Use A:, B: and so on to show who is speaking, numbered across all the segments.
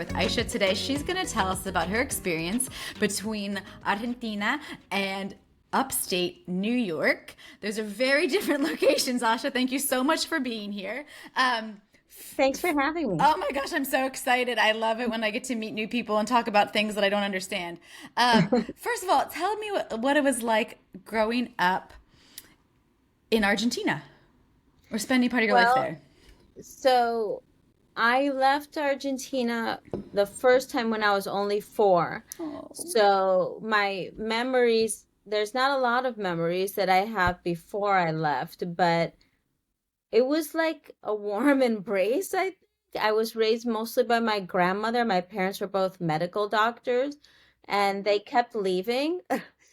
A: with Aixa today. She's going to tell us about her experience between Argentina and upstate New York. Those are very different locations, Asha. Thank you so much for being here.
B: Thanks for having me.
A: Oh my gosh, I'm so excited. I love it when I get to meet new people and talk about things that I don't understand. First of all, tell me what it was like growing up in Argentina or spending part of your life
B: Well,
A: there.
B: so I left Argentina the first time when I was only 4.
A: Oh.
B: So my memories, there's not a lot of memories that I have before I left, but it was like a warm embrace, I think. I was raised mostly by my grandmother. My parents were both medical doctors, and they kept leaving.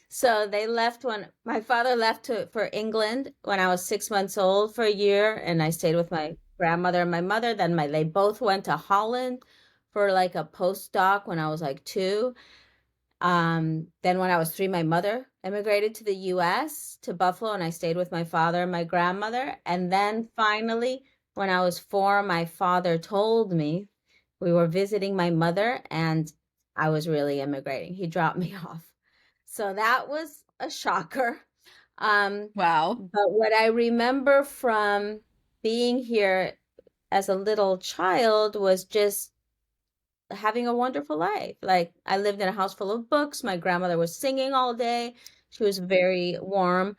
B: So they left when my father left for England when I was 6 months old for a year, and I stayed with my grandmother and my mother. Then they both went to Holland for like a postdoc when I was like 2. Then when I was 3, my mother immigrated to the US to Buffalo, and I stayed with my father and my grandmother. And then finally, when I was 4, my father told me we were visiting my mother and I was really immigrating. He dropped me off. So that was a shocker.
A: Wow.
B: But what I remember from being here as a little child was just having a wonderful life. Like I lived in a house full of books. My grandmother was singing all day. She was a very warm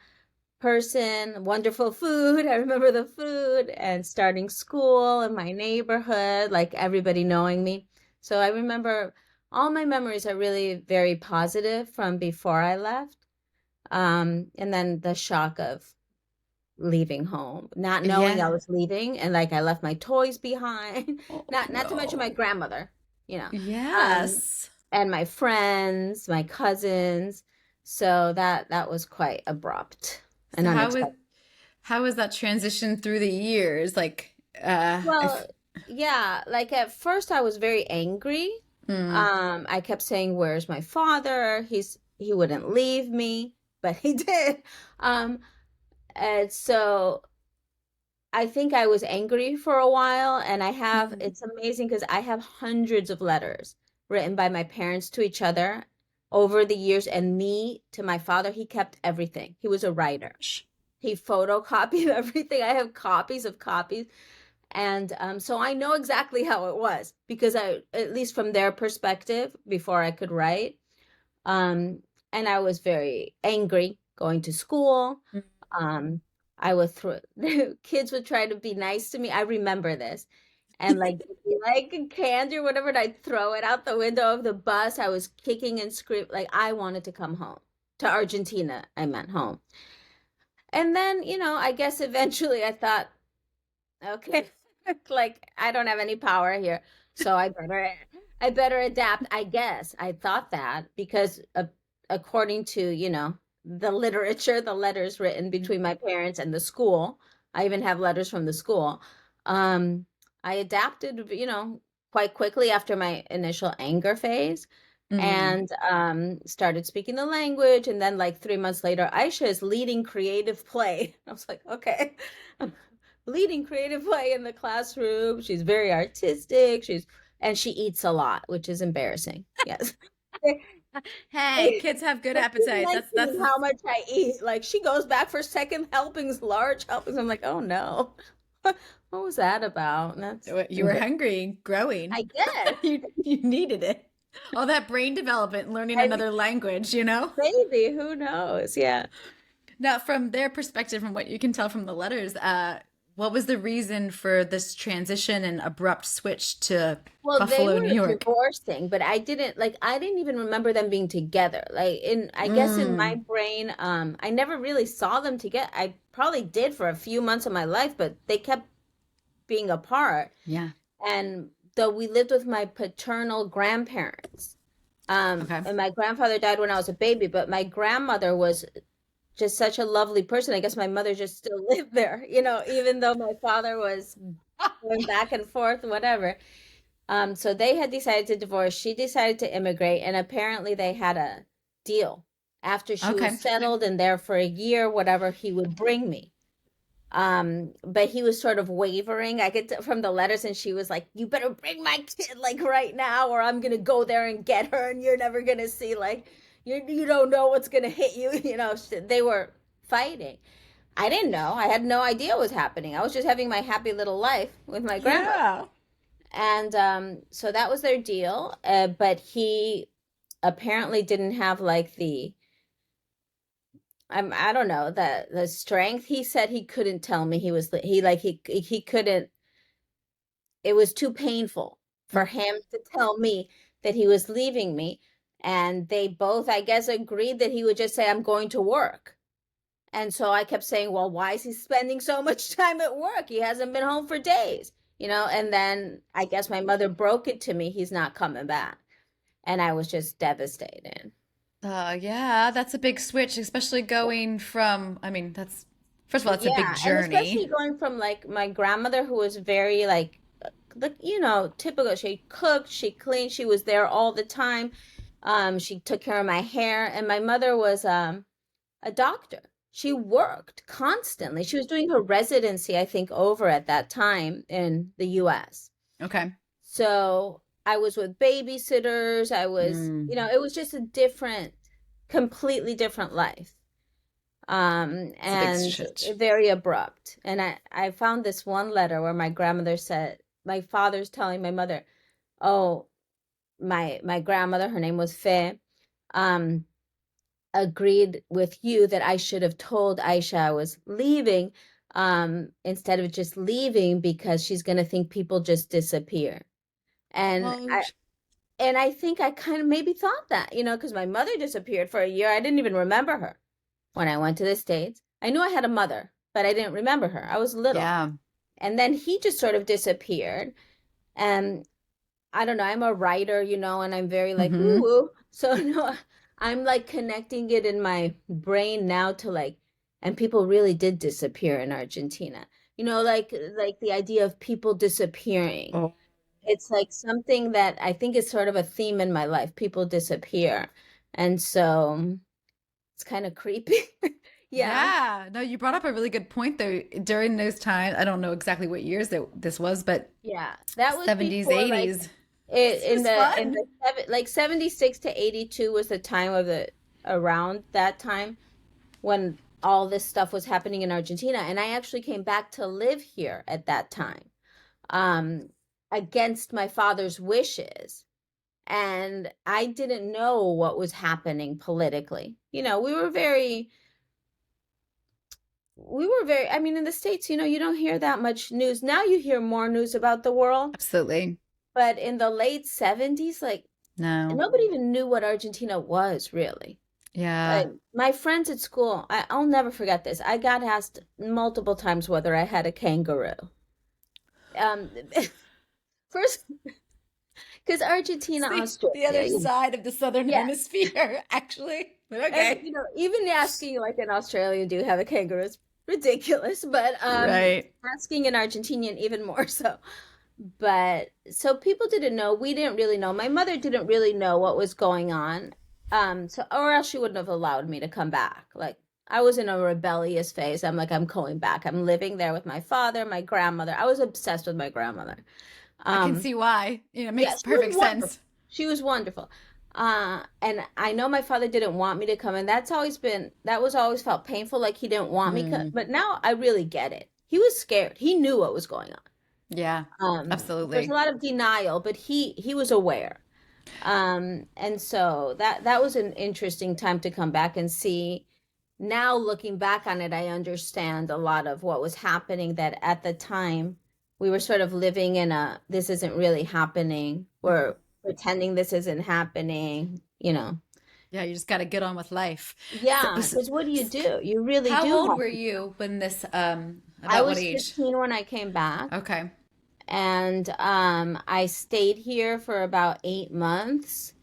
B: person, wonderful food. I remember the food and starting school in my neighborhood, like everybody knowing me. So I remember all my memories are really very positive from before I left. And then the shock of leaving home, not knowing I
A: Yeah.
B: was leaving, and like I left my toys behind.
A: Oh,
B: Not to mention my
A: no.
B: grandmother, you know, um,
A: Yes.
B: and my friends, my cousins. So that was quite abrupt and
A: So
B: unexpected.
A: how was that transition through the years? Like,
B: Well,
A: if
B: yeah, like at first I was very angry.
A: mm,
B: I kept saying, "Where's my father? He wouldn't leave me," but he did. Um, and so I think I was angry for a while, and
A: mhm.
B: it's amazing because I have hundreds of letters written by my parents to each other over the years, and me to my father. He kept everything. He was a writer. He photocopied everything. I have copies of copies. And so I know exactly how it was because at least from their perspective, before I could write, and I was very angry going to school. Um, I would throw, kids would try to be nice to me. I remember this. And like, like candy or whatever, and I'd throw it out the window of the bus. I was kicking and screaming. Like, I wanted to come home to Argentina. I meant home. And then, I guess eventually I thought, okay, like I don't have any power here, so I better adapt, I guess. I thought that because according to, the literature, the letters written between my parents and the school, I even have letters from the school. Um, I adapted, quite quickly after my initial anger phase
A: Mm.
B: and started speaking the language. And then, like 3 months later, Aisha is leading creative play. I was like, okay, leading creative play in the classroom. She's very artistic. And she eats a lot, which is embarrassing. Yes.
A: Hey,
B: She
A: kids have good appetites. That's
B: mentioned how much I eat. Like she goes back for second helpings, large helpings. I'm like, oh no. What was that about? That's
A: you were
B: embarrassing.
A: hungry, growing.
B: I guess.
A: You needed it. All that brain development, learning
B: I mean,
A: another language.
B: maybe, who knows? Yeah.
A: Now, from their perspective, from what you can tell from the letters, what was the reason for this transition and abrupt switch to
B: Well, they
A: Buffalo, New
B: were
A: York?
B: divorcing, but I didn't even remember them being together. Like I guess in my
A: Mm,
B: brain, I never really saw them together. I probably did for a few months of my life, but they kept being apart.
A: yeah.
B: And though we lived with my paternal grandparents,
A: Okay.
B: and my grandfather died when I was a baby, but my grandmother was just such a lovely person. I guess my mother just still lived there, even though my father was going back and forth, whatever. So they had decided to divorce. She decided to immigrate, and apparently they had a deal. After she was
A: Okay.
B: settled and there for a year, whatever, he would bring me. But he was sort of wavering. I get from the letters, and she was like, "You better bring my kid like right now, or I'm gonna go there and get her, and you're never gonna see like you don't know what's gonna hit you." They were fighting. I didn't know. I had no idea what was happening. I was just having my happy little life with my grandmother.
A: Yeah.
B: And so that was their deal. But he apparently didn't have like I don't know, the strength. He said he couldn't tell me he couldn't. It was too painful for him to tell me that he was leaving me. And they both, I guess, agreed that he would just say, "I'm going to work." And so I kept saying, "Well, why is he spending so much time at work? He hasn't been home for days." And then I guess my mother broke it to me, "He's not coming back." And I was just devastated.
A: Yeah, that's a big switch, especially going from, I mean, that's, first of all, it's a big
B: Yeah, and especially
A: journey.
B: going from like my grandmother, who was very like typical. She cooked, she cleaned, she was there all the time. She took care of my hair, and my mother was a doctor. She worked constantly. She was doing her residency, I think, over at that time in the US.
A: Okay.
B: So I was with babysitters.
A: Mm,
B: It was just a completely different life.
A: it's a big
B: And
A: switch.
B: very abrupt. And I found this one letter where my grandmother said, my father's telling my mother, "Oh, my grandmother, her name was Fe, um, agreed with you that I should have told Aisha I was leaving, instead of just leaving because she's gonna think people just disappear." And
A: Oh,
B: I and I think I kind of maybe thought that, because my mother disappeared for a year. I didn't even remember her when I went to the States. I knew I had a mother, but I didn't remember her. I was little.
A: yeah.
B: And then he just sort of disappeared. And I don't know, I'm a writer, and I'm very like, woo
A: Hmm.
B: woo. So no, I'm like connecting it in my brain now to like, and people really did disappear in Argentina. Like the idea of people disappearing.
A: Oh,
B: It's like something that I think is sort of a theme in my life. People disappear. And so it's kind of creepy. Yeah.
A: yeah. No, you brought up a really good point though. During those times, I don't know exactly what years this was, but
B: Yeah. That was
A: 70s,
B: before like
A: 80s.
B: it
A: This was
B: in
A: fun.
B: the like 76 to 82 was the time of the around that time when all this stuff was happening in Argentina. And I actually came back to live here at that time. Um against my father's wishes. And I didn't know what was happening politically. We were very, I mean, in the States, you don't hear that much news. Now you hear more news about the world,
A: Absolutely.
B: but in the late 70s, like
A: No.
B: nobody even knew what Argentina was really.
A: Yeah.
B: Like my friends at school, I'll never forget this. I got asked multiple times whether I had a kangaroo. Um, first, because Argentina,
A: The
B: Australia,
A: other side of the southern
B: yeah.
A: hemisphere, actually. But
B: And
A: okay.
B: even asking like an Australian, "Do you have a kangaroo?" is ridiculous, but
A: Right.
B: asking an Argentinian even more so. But so people didn't know. We didn't really know. My mother didn't really know what was going on. So or else she wouldn't have allowed me to come back. Like I was in a rebellious phase. I'm like, I'm going back. I'm living there with my father, my grandmother. I was obsessed with my grandmother.
A: I can
B: Um,
A: see why. It
B: yeah,
A: makes
B: she was
A: perfect
B: wonderful.
A: sense.
B: She was wonderful. And I know my father didn't want me to come, and that was always felt painful, like he didn't want me
A: Mm,
B: but now I really get it. He was scared. He knew what was going on.
A: yeah,
B: There's a
A: absolutely.
B: lot of denial, but he was aware. And so that was an interesting time to come back and see. Now looking back on it, I understand a lot of what was happening, that at the time we were sort of living in a this isn't really happening. We're pretending this isn't happening.
A: Yeah, you just got to get on with life. So,
B: Yeah, because what do you do? You really
A: how
B: do
A: old
B: have
A: were
B: to.
A: you when this,
B: I
A: about what
B: was
A: age?
B: 15 when I came back.
A: Okay.
B: And I stayed here for about 8 months,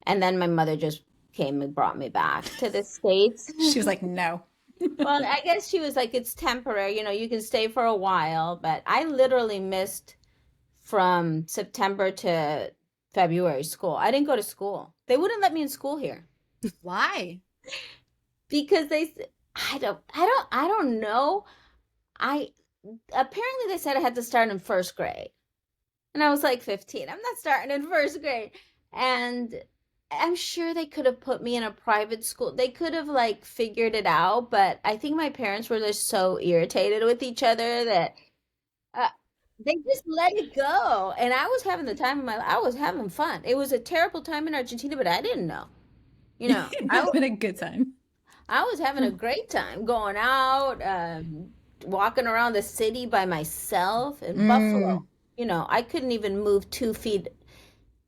B: and then my mother just came and brought me back to the States.
A: She was like, no.
B: Well, I guess she was like, it's temporary, you can stay for a while, but I literally missed from September to February school. I didn't go to school. They wouldn't let me in school here
A: Why?
B: because I don't know. I apparently they said I had to start in first grade. And I was like 15. I'm not starting in first grade. And I'm sure they could have put me in a private school. They could have like figured it out, but I think my parents were just so irritated with each other that uh, they just let it go. And I was having the time of my life. I was having fun. It was a terrible time in Argentina, but I didn't know. You know,
A: Having a good time.
B: I was having a great time going out, walking around the city by myself in
A: Mm,
B: Buffalo. You know, I couldn't even move 2 feet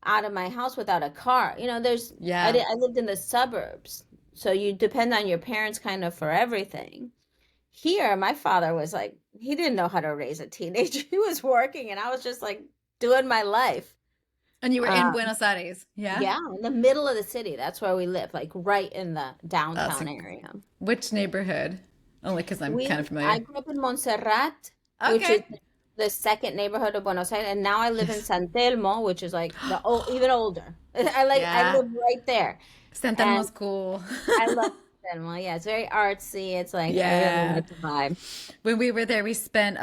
B: out of my house without a car. You know,
A: yeah.
B: I lived in the suburbs, so you depend on your parents kind of for everything. Here, my father was like, he didn't know how to raise a teenager. He was working, and I was just like doing my life.
A: And you were in
B: Uh,
A: Buenos Aires. Yeah.
B: yeah, in the middle of the city. That's where we live, like right in the
A: That's
B: downtown
A: a,
B: area.
A: which neighborhood? Only because I'm kind of
B: I
A: familiar.
B: grew up in Montserrat, which is
A: Okay.
B: the second neighborhood of Buenos Aires, and now I live in San Telmo, which is like the old, even older. I
A: Yeah.
B: live right there,
A: Santa
B: and
A: Elmo's cool.
B: I love San Telmo. Yeah, it's very artsy. It's like I really
A: Yeah.
B: like the vibe.
A: When we were there, we spent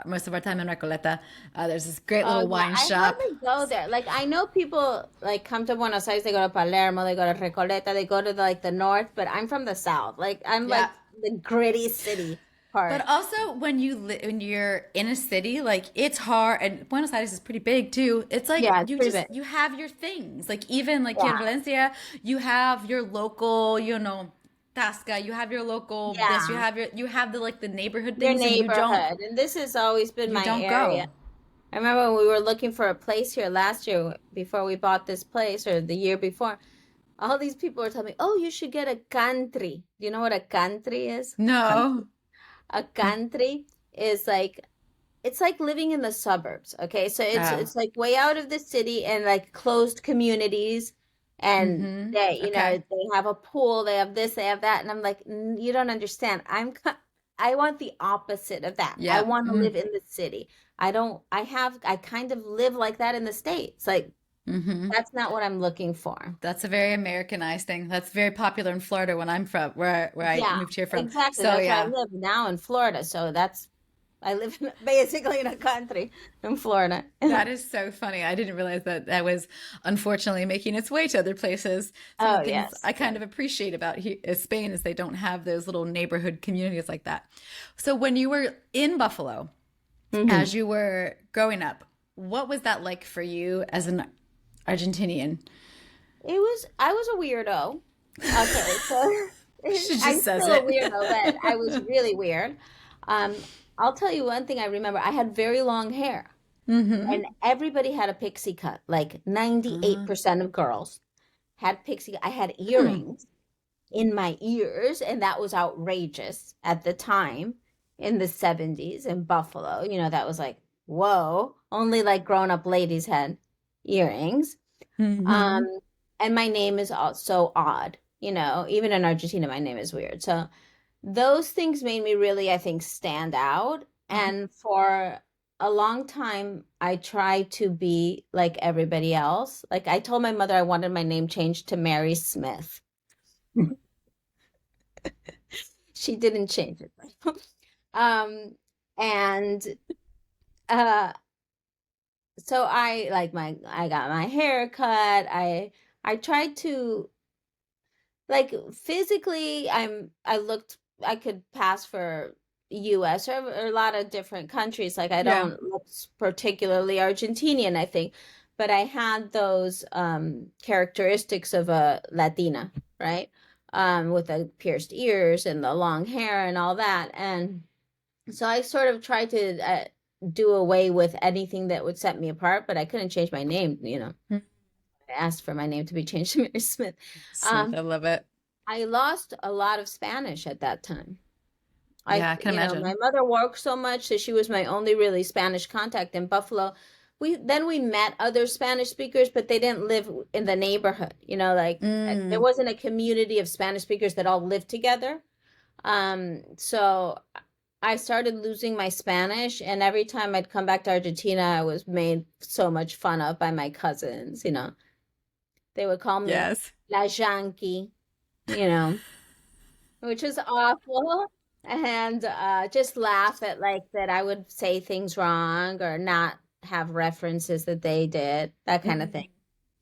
A: most of our time in Recoleta. There's this great
B: Oh
A: little
B: yeah,
A: wine
B: I
A: shop.
B: hardly go there. Like I know people like come to Buenos Aires, they go to Palermo, they go to Recoleta, they go to like the north, but I'm from the south. Like I'm
A: Yeah.
B: like the gritty city
A: But
B: part.
A: also when you're in a city, like it's hard, and Buenos Aires is pretty big too. It's like
B: Yeah, it's pretty big.
A: you have your things. Like even like here in
B: Yeah,
A: Valencia, you have your local, Tasca, you have your local this,
B: yeah.
A: you have the like the neighborhood
B: Your
A: things, and
B: neighborhood. And this has always been
A: you
B: my
A: don't
B: area.
A: go.
B: I remember when we were looking for a place here last year before we bought this place or the year before. All these people were telling me, "Oh, you should get a country." Do you know what a country is? Country.
A: No.
B: A country is like it's like living in the suburbs, okay? So
A: Oh.
B: it's like way out of the city and like closed communities and
A: Mm-hmm.
B: they,
A: Okay.
B: they have a pool, they have this, they have that, and I'm like, You don't understand. I want the opposite of that. I
A: Yeah.
B: want to live in the city. I kind of live like that in the States. Like
A: Mm-hmm.
B: that's not what I'm looking for.
A: That's a very Americanized thing. That's very popular in Florida when I'm from, where I
B: Yeah,
A: moved here from.
B: exactly.
A: So
B: That's where I
A: yeah,
B: live now in Florida. So that's I live basically in a country in Florida.
A: that is so funny. I didn't realize that that was unfortunately making its way to other places. Some of
B: Oh,
A: the things
B: yes.
A: I kind of appreciate about Spain is they don't have those little neighborhood communities like that. So when you were in Buffalo,
B: Hmm.
A: as you were growing up, what was that like for you as an Argentinian?
B: I was a weirdo. Okay, so
A: She
B: I'm
A: just says
B: still a
A: it.
B: weirdo, but I was really weird. I'll tell you one thing I remember. I had very long hair,
A: Mm-hmm.
B: and everybody had a pixie cut. Like 98% of girls had pixie. I had
A: Hmm.
B: earrings in my ears, and that was outrageous at the time in the 70s in Buffalo. That was like, whoa, only like grown-up ladies had earrings. Um,
A: Mm-hmm.
B: and my name is so odd, even in Argentina, my name is weird. So those things made me really, I think, stand out. And for a long time, I tried to be like everybody else. Like I told my mother I wanted my name changed to Mary Smith. She didn't change it. Um, and uh, so I got my hair cut. I tried to like physically I could pass for US or a lot of different countries. Like I
A: Yeah.
B: don't look particularly Argentinian, I think, but I had those characteristics of a Latina, right? With the pierced ears and the long hair and all that. And so I sort of tried to do away with anything that would set me apart, but I couldn't change my name. I asked for my name to be changed to Mary Smith.
A: Smith,
B: Um,
A: I love it.
B: I lost a lot of Spanish at that time.
A: Yeah, I can
B: My
A: imagine.
B: mother worked so much, so she was my only really Spanish contact in Buffalo. We met other Spanish speakers, but they didn't live in the neighborhood. There
A: Mm,
B: wasn't a community of Spanish speakers that all lived together. So I started losing my Spanish, and every time I'd come back to Argentina, I was made so much fun of by my cousins. They would call me
A: yes.
B: La Yankee, you know, which is awful. and just laugh at like that I would say things wrong or not have references that they did, that kind of thing.
A: Mhm.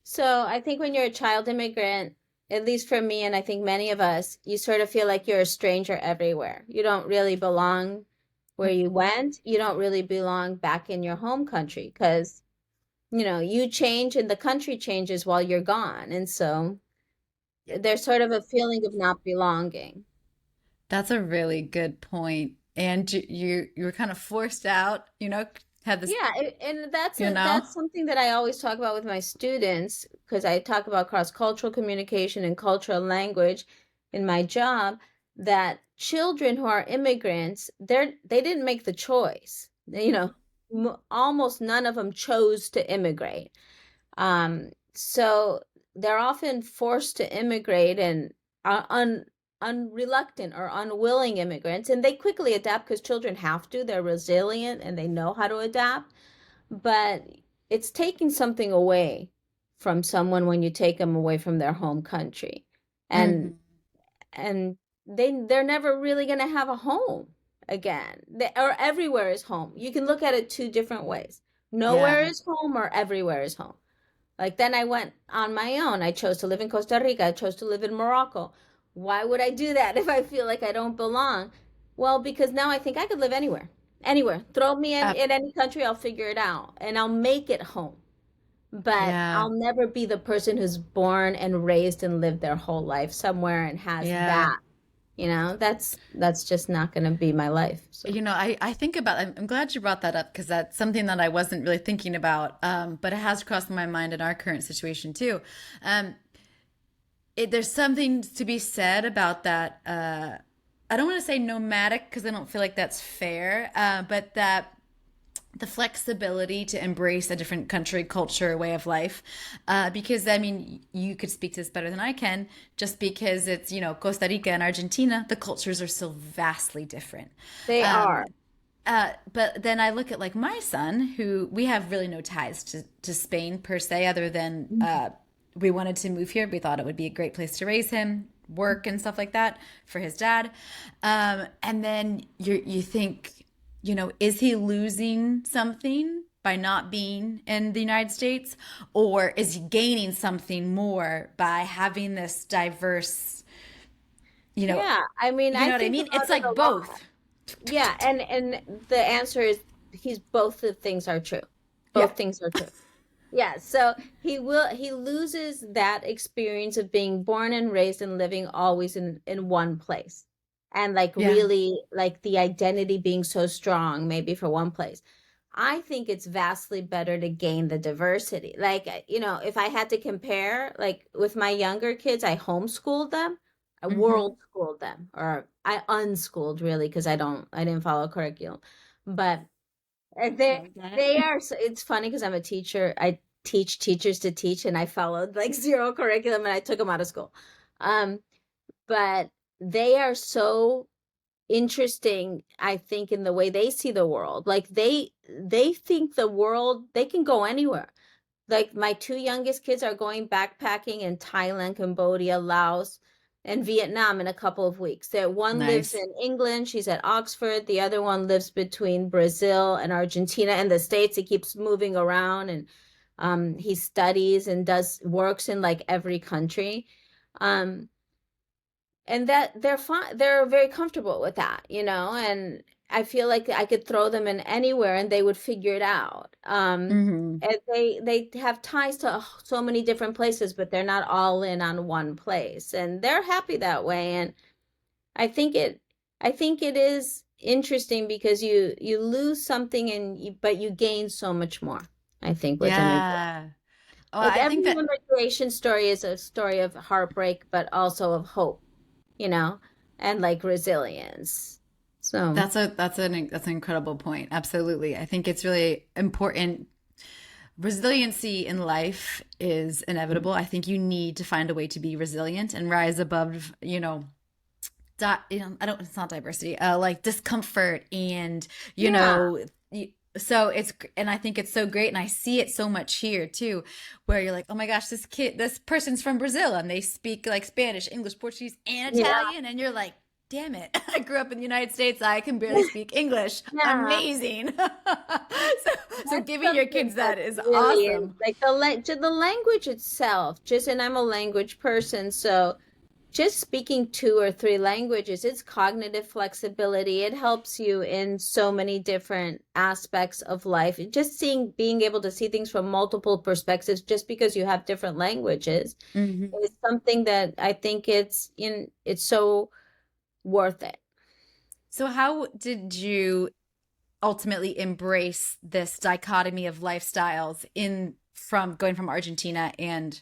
B: So I think when you're a child immigrant, at least for me, and I think many of us, you sort of feel like you're a stranger everywhere. You don't really belong where you went. You don't really belong back in your home country because, you change and the country changes while you're gone. And so
A: Yeah.
B: there's sort of a feeling of not belonging.
A: That's a really good point. And you were kind of forced out, had this,
B: Yeah, and that's
A: you know?
B: that's something that I always talk about with my students because I talk about cross-cultural communication and cultural language in my job, that children who are immigrants, they didn't make the choice. Almost none of them chose to immigrate. So they're often forced to immigrate and are unreluctant or unwilling immigrants, and they quickly adapt because children have to. They're resilient and they know how to adapt. But it's taking something away from someone when you take them away from their home country. And
A: Mhm.
B: and they're never really going to have a home again. Or everywhere is home. You can look at it two different ways. Nowhere
A: Yeah.
B: is home or everywhere is home. Like then I went on my own. I chose to live in Costa Rica. I chose to live in Morocco. Why would I do that if I feel like I don't belong? Well, because now I think I could live anywhere. Anywhere. Throw me in any country, I'll figure it out and I'll make it home. But
A: Yeah.
B: I'll never be the person who's born and raised and lived their whole life somewhere and has
A: Yeah.
B: that. That's just not going to be my life. So,
A: I think about, I'm glad you brought that up because that's something that I wasn't really thinking about, but it has crossed my mind in our current situation too. Um, there's something to be said about that. I don't want to say nomadic because I don't feel like that's fair, but that the flexibility to embrace a different country, culture, way of life. Because I mean, you could speak to this better than I can, just because it's, Costa Rica and Argentina, the cultures are so vastly different.
B: they
A: Um,
B: are.
A: but then I look at like my son, who we have really no ties to Spain per se, other than we wanted to move here. We thought it would be a great place to raise him, work and stuff like that for his dad. And then you think, is he losing something by not being in the United States, or is he gaining something more by having this diverse, you know,
B: Yeah, I mean,
A: you
B: I
A: know what I
B: think
A: mean?
B: about
A: It's
B: it
A: like
B: a lot.
A: both.
B: Yeah, and the answer is he's both the things are true.
A: Yeah.
B: Both things are true. Yeah, so he loses that experience of being born and raised and living always in one place. And like
A: Yeah.
B: really like the identity being so strong maybe for one place. I think it's vastly better to gain the diversity. Like, if I had to compare, like with my younger kids, I homeschooled them, I
A: Hmm.
B: world schooled them, or I unschooled really because I didn't follow curriculum. But they
A: Love that.
B: they are it's funny because I'm a teacher. I teach teachers to teach and I followed like zero curriculum and I took them out of school. Um, but they are so interesting, I think, in the way they see the world. Like they think the world, they can go anywhere. Like my two youngest kids are going backpacking in Thailand, Cambodia, Laos, and Vietnam in a couple of weeks. That one lives
A: Nice.
B: in England, she's at Oxford. The other one lives between Brazil and Argentina and the States. He keeps moving around and he studies and does works in like every country. Um, and that they're fine, they're very comfortable with that, and I feel like I could throw them in anywhere and they would figure it out.
A: Hmm.
B: And they have ties to so many different places, but they're not all in on one place and they're happy that way. And i think it I think it is interesting because you lose something but you gain so much more, I think, with immigration.
A: Yeah. Well,
B: Like
A: I
B: every
A: think that
B: immigration story is a story of heartbreak but also of hope, you know, and like resilience. So,
A: that's an incredible point. Absolutely. I think it's really important. Resiliency in life is inevitable. I think you need to find a way to be resilient and rise above, I don't, it's not diversity, like discomfort and, you
B: yeah,
A: know, so and I think it's so great. And I see it so much here too, where you're like, oh my gosh, this person's from Brazil and they speak like Spanish, English, Portuguese, and
B: yeah,
A: Italian. And you're like, damn it, I grew up in the United States. I can barely speak English.
B: Yeah,
A: Amazing. So
B: that's
A: giving your
B: something
A: kids
B: that
A: that is
B: really is
A: awesome.
B: like the language itself. Just and I'm a language person, so just speaking two or three languages, it's cognitive flexibility. It helps you in so many different aspects of life. Just being able to see things from multiple perspectives just because you have different languages
A: Hmm.
B: is something that I think it's so worth it.
A: So, how did you ultimately embrace this dichotomy of lifestyles in from going from Argentina and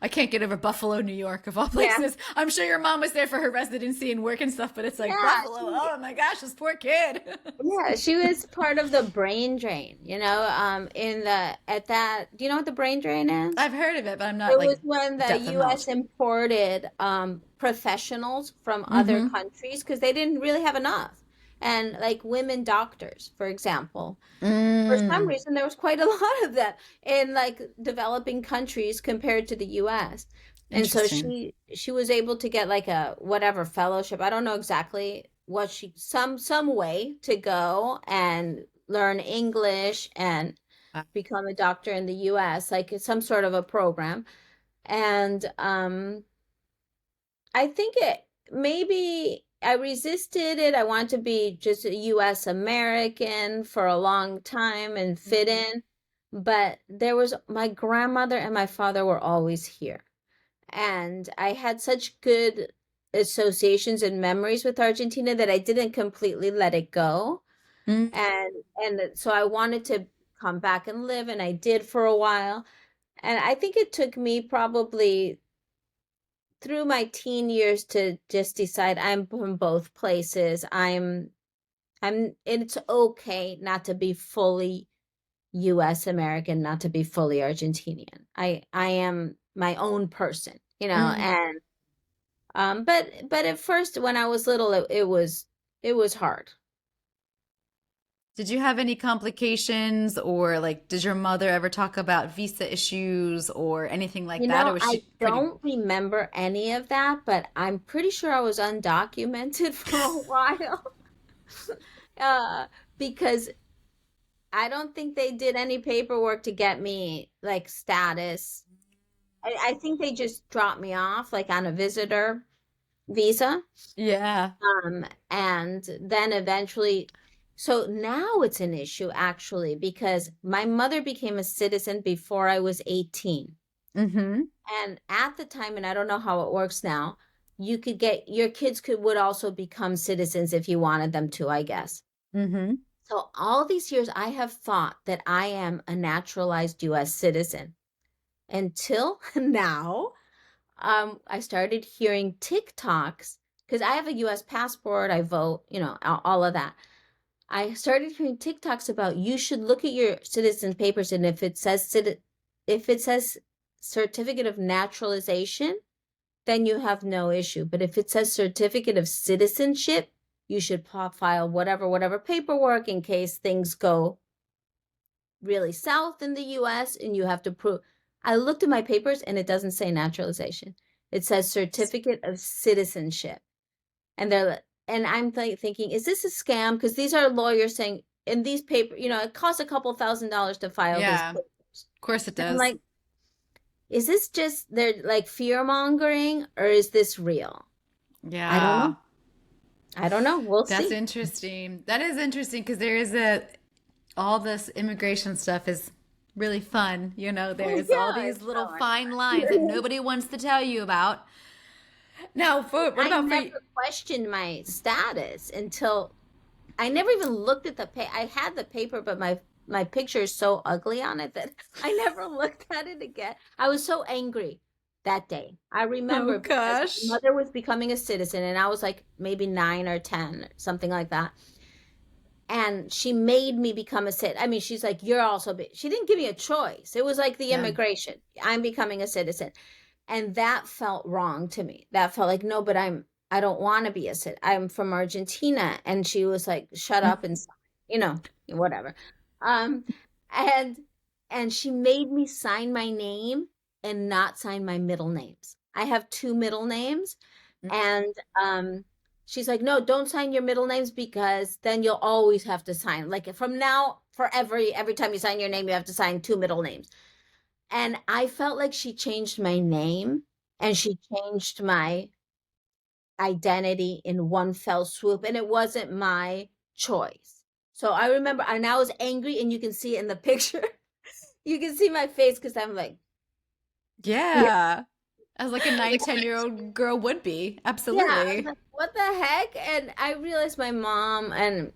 A: I can't get over Buffalo, New York, of all
B: Yeah.
A: places. I'm sure your mom was there for her residency and work and stuff, but it's like
B: Yeah,
A: Buffalo. Oh my gosh, this poor kid.
B: she was part of the brain drain, in the at that, do you know what the brain drain is?
A: I've heard of it, but I'm not
B: It
A: like
B: was when the
A: depth of
B: US
A: knowledge.
B: imported professionals from other
A: Mm-hmm.
B: countries because they didn't really have enough. And like women doctors, for example. For some
A: Mm.
B: reason, there was quite a lot of that in like developing countries compared to the US. And so
A: Interesting.
B: she was able to get like a whatever fellowship. I don't know exactly what some way to go and learn English and
A: Wow.
B: become a doctor in the US, like some sort of a program. And I think it maybe I resisted it. I want to be just a US American for a long time and fit
A: Mhm.
B: in. But there was my grandmother and my father were always here. And I had such good associations and memories with Argentina that I didn't completely let it go.
A: Mm.
B: And so I wanted to come back and live, and I did for a while. And I think it took me probably through my teen years to just decide I'm from both places. It's okay not to be fully US American, not to be fully Argentinian. I am my own person,
A: Mm.
B: and but at first when I was little it was hard.
A: Did you have any complications or like did your mother ever talk about visa issues or anything like that? Or was
B: I
A: she pretty
B: don't remember any of that, but I'm pretty sure I was undocumented for a while. Uh, because I don't think they did any paperwork to get me like status. I think they just dropped me off like on a visitor visa.
A: Yeah.
B: And then eventually, so now it's an issue actually because my mother became a citizen before I was 18.
A: Mm-hmm.
B: And at the time, and I don't know how it works now, you could get your kids would also become citizens if you wanted them to, I guess.
A: Mm-hmm.
B: So all these years I have thought that I am a naturalized US citizen until now. I started hearing TikToks because I have a US passport, I vote, all of that. I started hearing TikToks about you should look at your citizen papers, and if it says certificate of naturalization, then you have no issue. But if it says certificate of citizenship, you should file whatever paperwork in case things go really south in the US and you have to prove. I looked at my papers and it doesn't say naturalization. It says certificate of citizenship. And I'm thinking, is this a scam? Because these are lawyers saying in these papers, it costs a couple $1,000s to file these
A: Yeah.
B: papers.
A: Of course it
B: And I'm
A: does.
B: like, is this just they're like fear mongering or is this real? I don't
A: Yeah.
B: know. I don't know. We'll
A: That's
B: see.
A: interesting. That is interesting because there is a all this immigration stuff is really fun. There's all
B: Yeah,
A: these
B: it's
A: little
B: so much
A: fine lines that
B: fun.
A: nobody wants to tell you about. Now, what
B: I
A: about for you?
B: never questioned my status until I never even looked at the I had the paper, but my picture is so ugly on it that I never looked at it again. I was so angry that day. I
A: Oh
B: remember because my
A: gosh.
B: mother was becoming a citizen and I was like maybe 9 or 10, something like that. And she made me become a citizen. I mean, she's like, you're also, she didn't give me a choice. It was like the
A: Yeah.
B: immigration. I'm becoming a citizen. And that felt wrong to me. That felt like, no, but I don't want to be a citizen. I'm from Argentina. And she was like, shut up and sign, you know, whatever. Um, and, and she made me sign my name and not sign my middle names. I have two middle names. And, she's like, no, don't sign your middle names because then you'll always have to sign. Like from now, forever, every time you sign your name, you have to sign two middle names. And I felt like she changed my name and she changed my identity in one fell swoop. And it wasn't my choice. So I remember, and I was angry, and you can see it in the picture. You can see my face because I'm like, yeah,
A: Yeah. As like a nine,
B: like,
A: 10-year-old girl would be.
B: yeah, I was
A: Absolutely.
B: like, what the heck? And I realized my mom and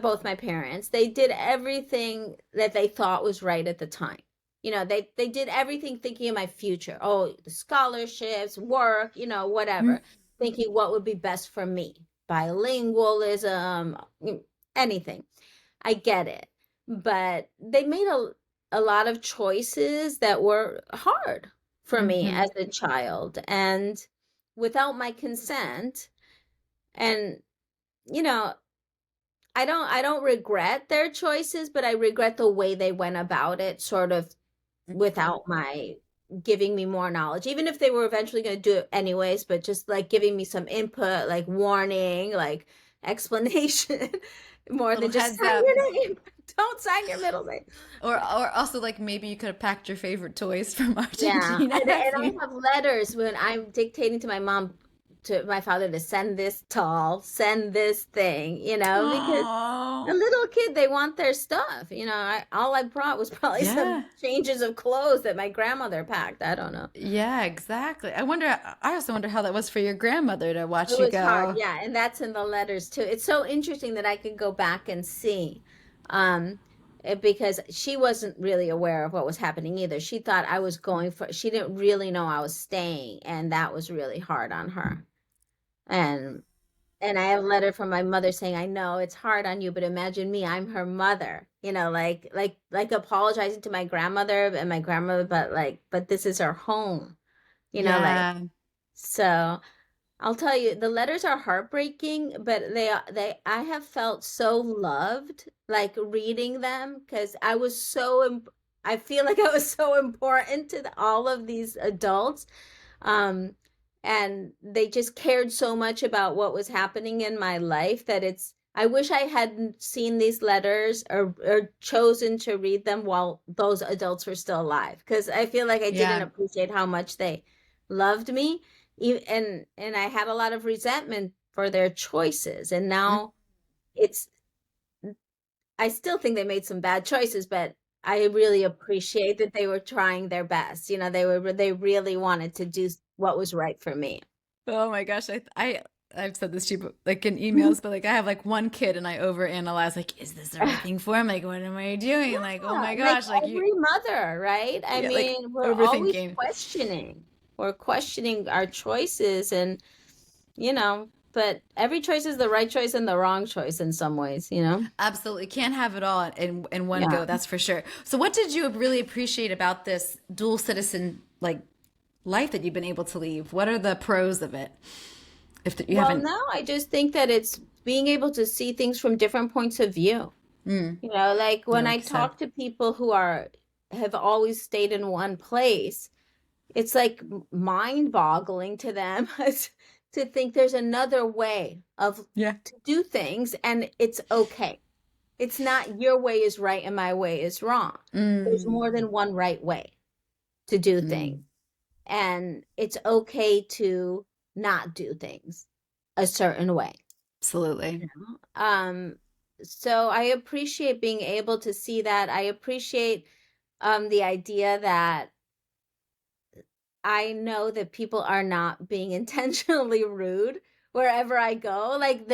B: both my parents, they did everything that they thought was right at the time. They did everything thinking of my future. Oh, the scholarships, work, whatever, thinking what would be best for me. Bilingualism, anything. I get it. But they made a lot of choices that were hard for me
A: Mm-hmm.
B: as a child and without my consent. And, you know, I don't regret their choices, but I regret the way they went about it, sort of without my giving me more knowledge, even if they were eventually going to do it anyways, but just like giving me some input, like warning, like explanation, more
A: Little
B: than just
A: heads
B: sign
A: up.
B: your name. Don't sign your middle name.
A: Or also like maybe you could have packed your favorite toys from
B: Yeah,
A: Argentina
B: and
A: if
B: I
A: you.
B: have letters when I'm dictating to my mom, to my father, to send this tall, send this thing, because a
A: Oh.
B: little kid, they want their stuff. All I brought was probably some
A: Yeah.
B: changes of clothes that my grandmother packed. I don't know.
A: Yeah, exactly. I also wonder how that was for your grandmother to
B: It
A: watch you
B: was hard,
A: go.
B: yeah, and that's in the letters too. It's so interesting that I could go back and see, um, because she wasn't really aware of what was happening either. She thought I was going for. She didn't really know I was staying, and that was really hard on her. And I have a letter from my mother saying, "I know it's hard on you, but imagine me. I'm her mother. Like apologizing to my grandmother and my grandmother, but this is her home. Like
A: Yeah.
B: so." I'll tell you, the letters are heartbreaking, but I have felt so loved, like reading them, because I feel like I was so important to all of these adults. Um, and they just cared so much about what was happening in my life that I wish I hadn't seen these letters, or chosen to read them while those adults were still alive, because I feel like I didn't
A: Yeah.
B: appreciate how much they loved me. And I had a lot of resentment for their choices. And now it's I still think they made some bad choices, but I really appreciate that they were trying their best. They really wanted to do what was right for me.
A: Oh my gosh, I've said this to you, like in emails, but like I have like one kid and I overanalyze, like, is this the right thing for him? Like, what am I doing? Like, oh
B: Yeah,
A: my
B: like
A: gosh, like you,
B: every mother, right? I
A: yeah, like
B: mean, we're always
A: overthinking.
B: questioning. We're questioning our choices, and but every choice is the right choice and the wrong choice in some ways.
A: Absolutely can't have it all in one
B: Yeah.
A: go. That's for sure. So, what did you really appreciate about this dual citizen like life that you've been able to leave? What are the pros of it? You
B: Well,
A: haven't,
B: no, I just think that it's being able to see things from different points of view. Like
A: yeah,
B: when I
A: like you said,
B: talk to people who have always stayed in one place, it's like mind-boggling to them to think there's another way of
A: yeah,
B: to do things, and it's okay. It's not your way is right and my way is wrong. There's more
A: mm,
B: than one right way to do things.
A: mm,
B: And it's okay to not do things a certain way.
A: absolutely.
B: Um, so I appreciate being able to see that. I appreciate the idea that I know that people are not being intentionally rude wherever I go. Like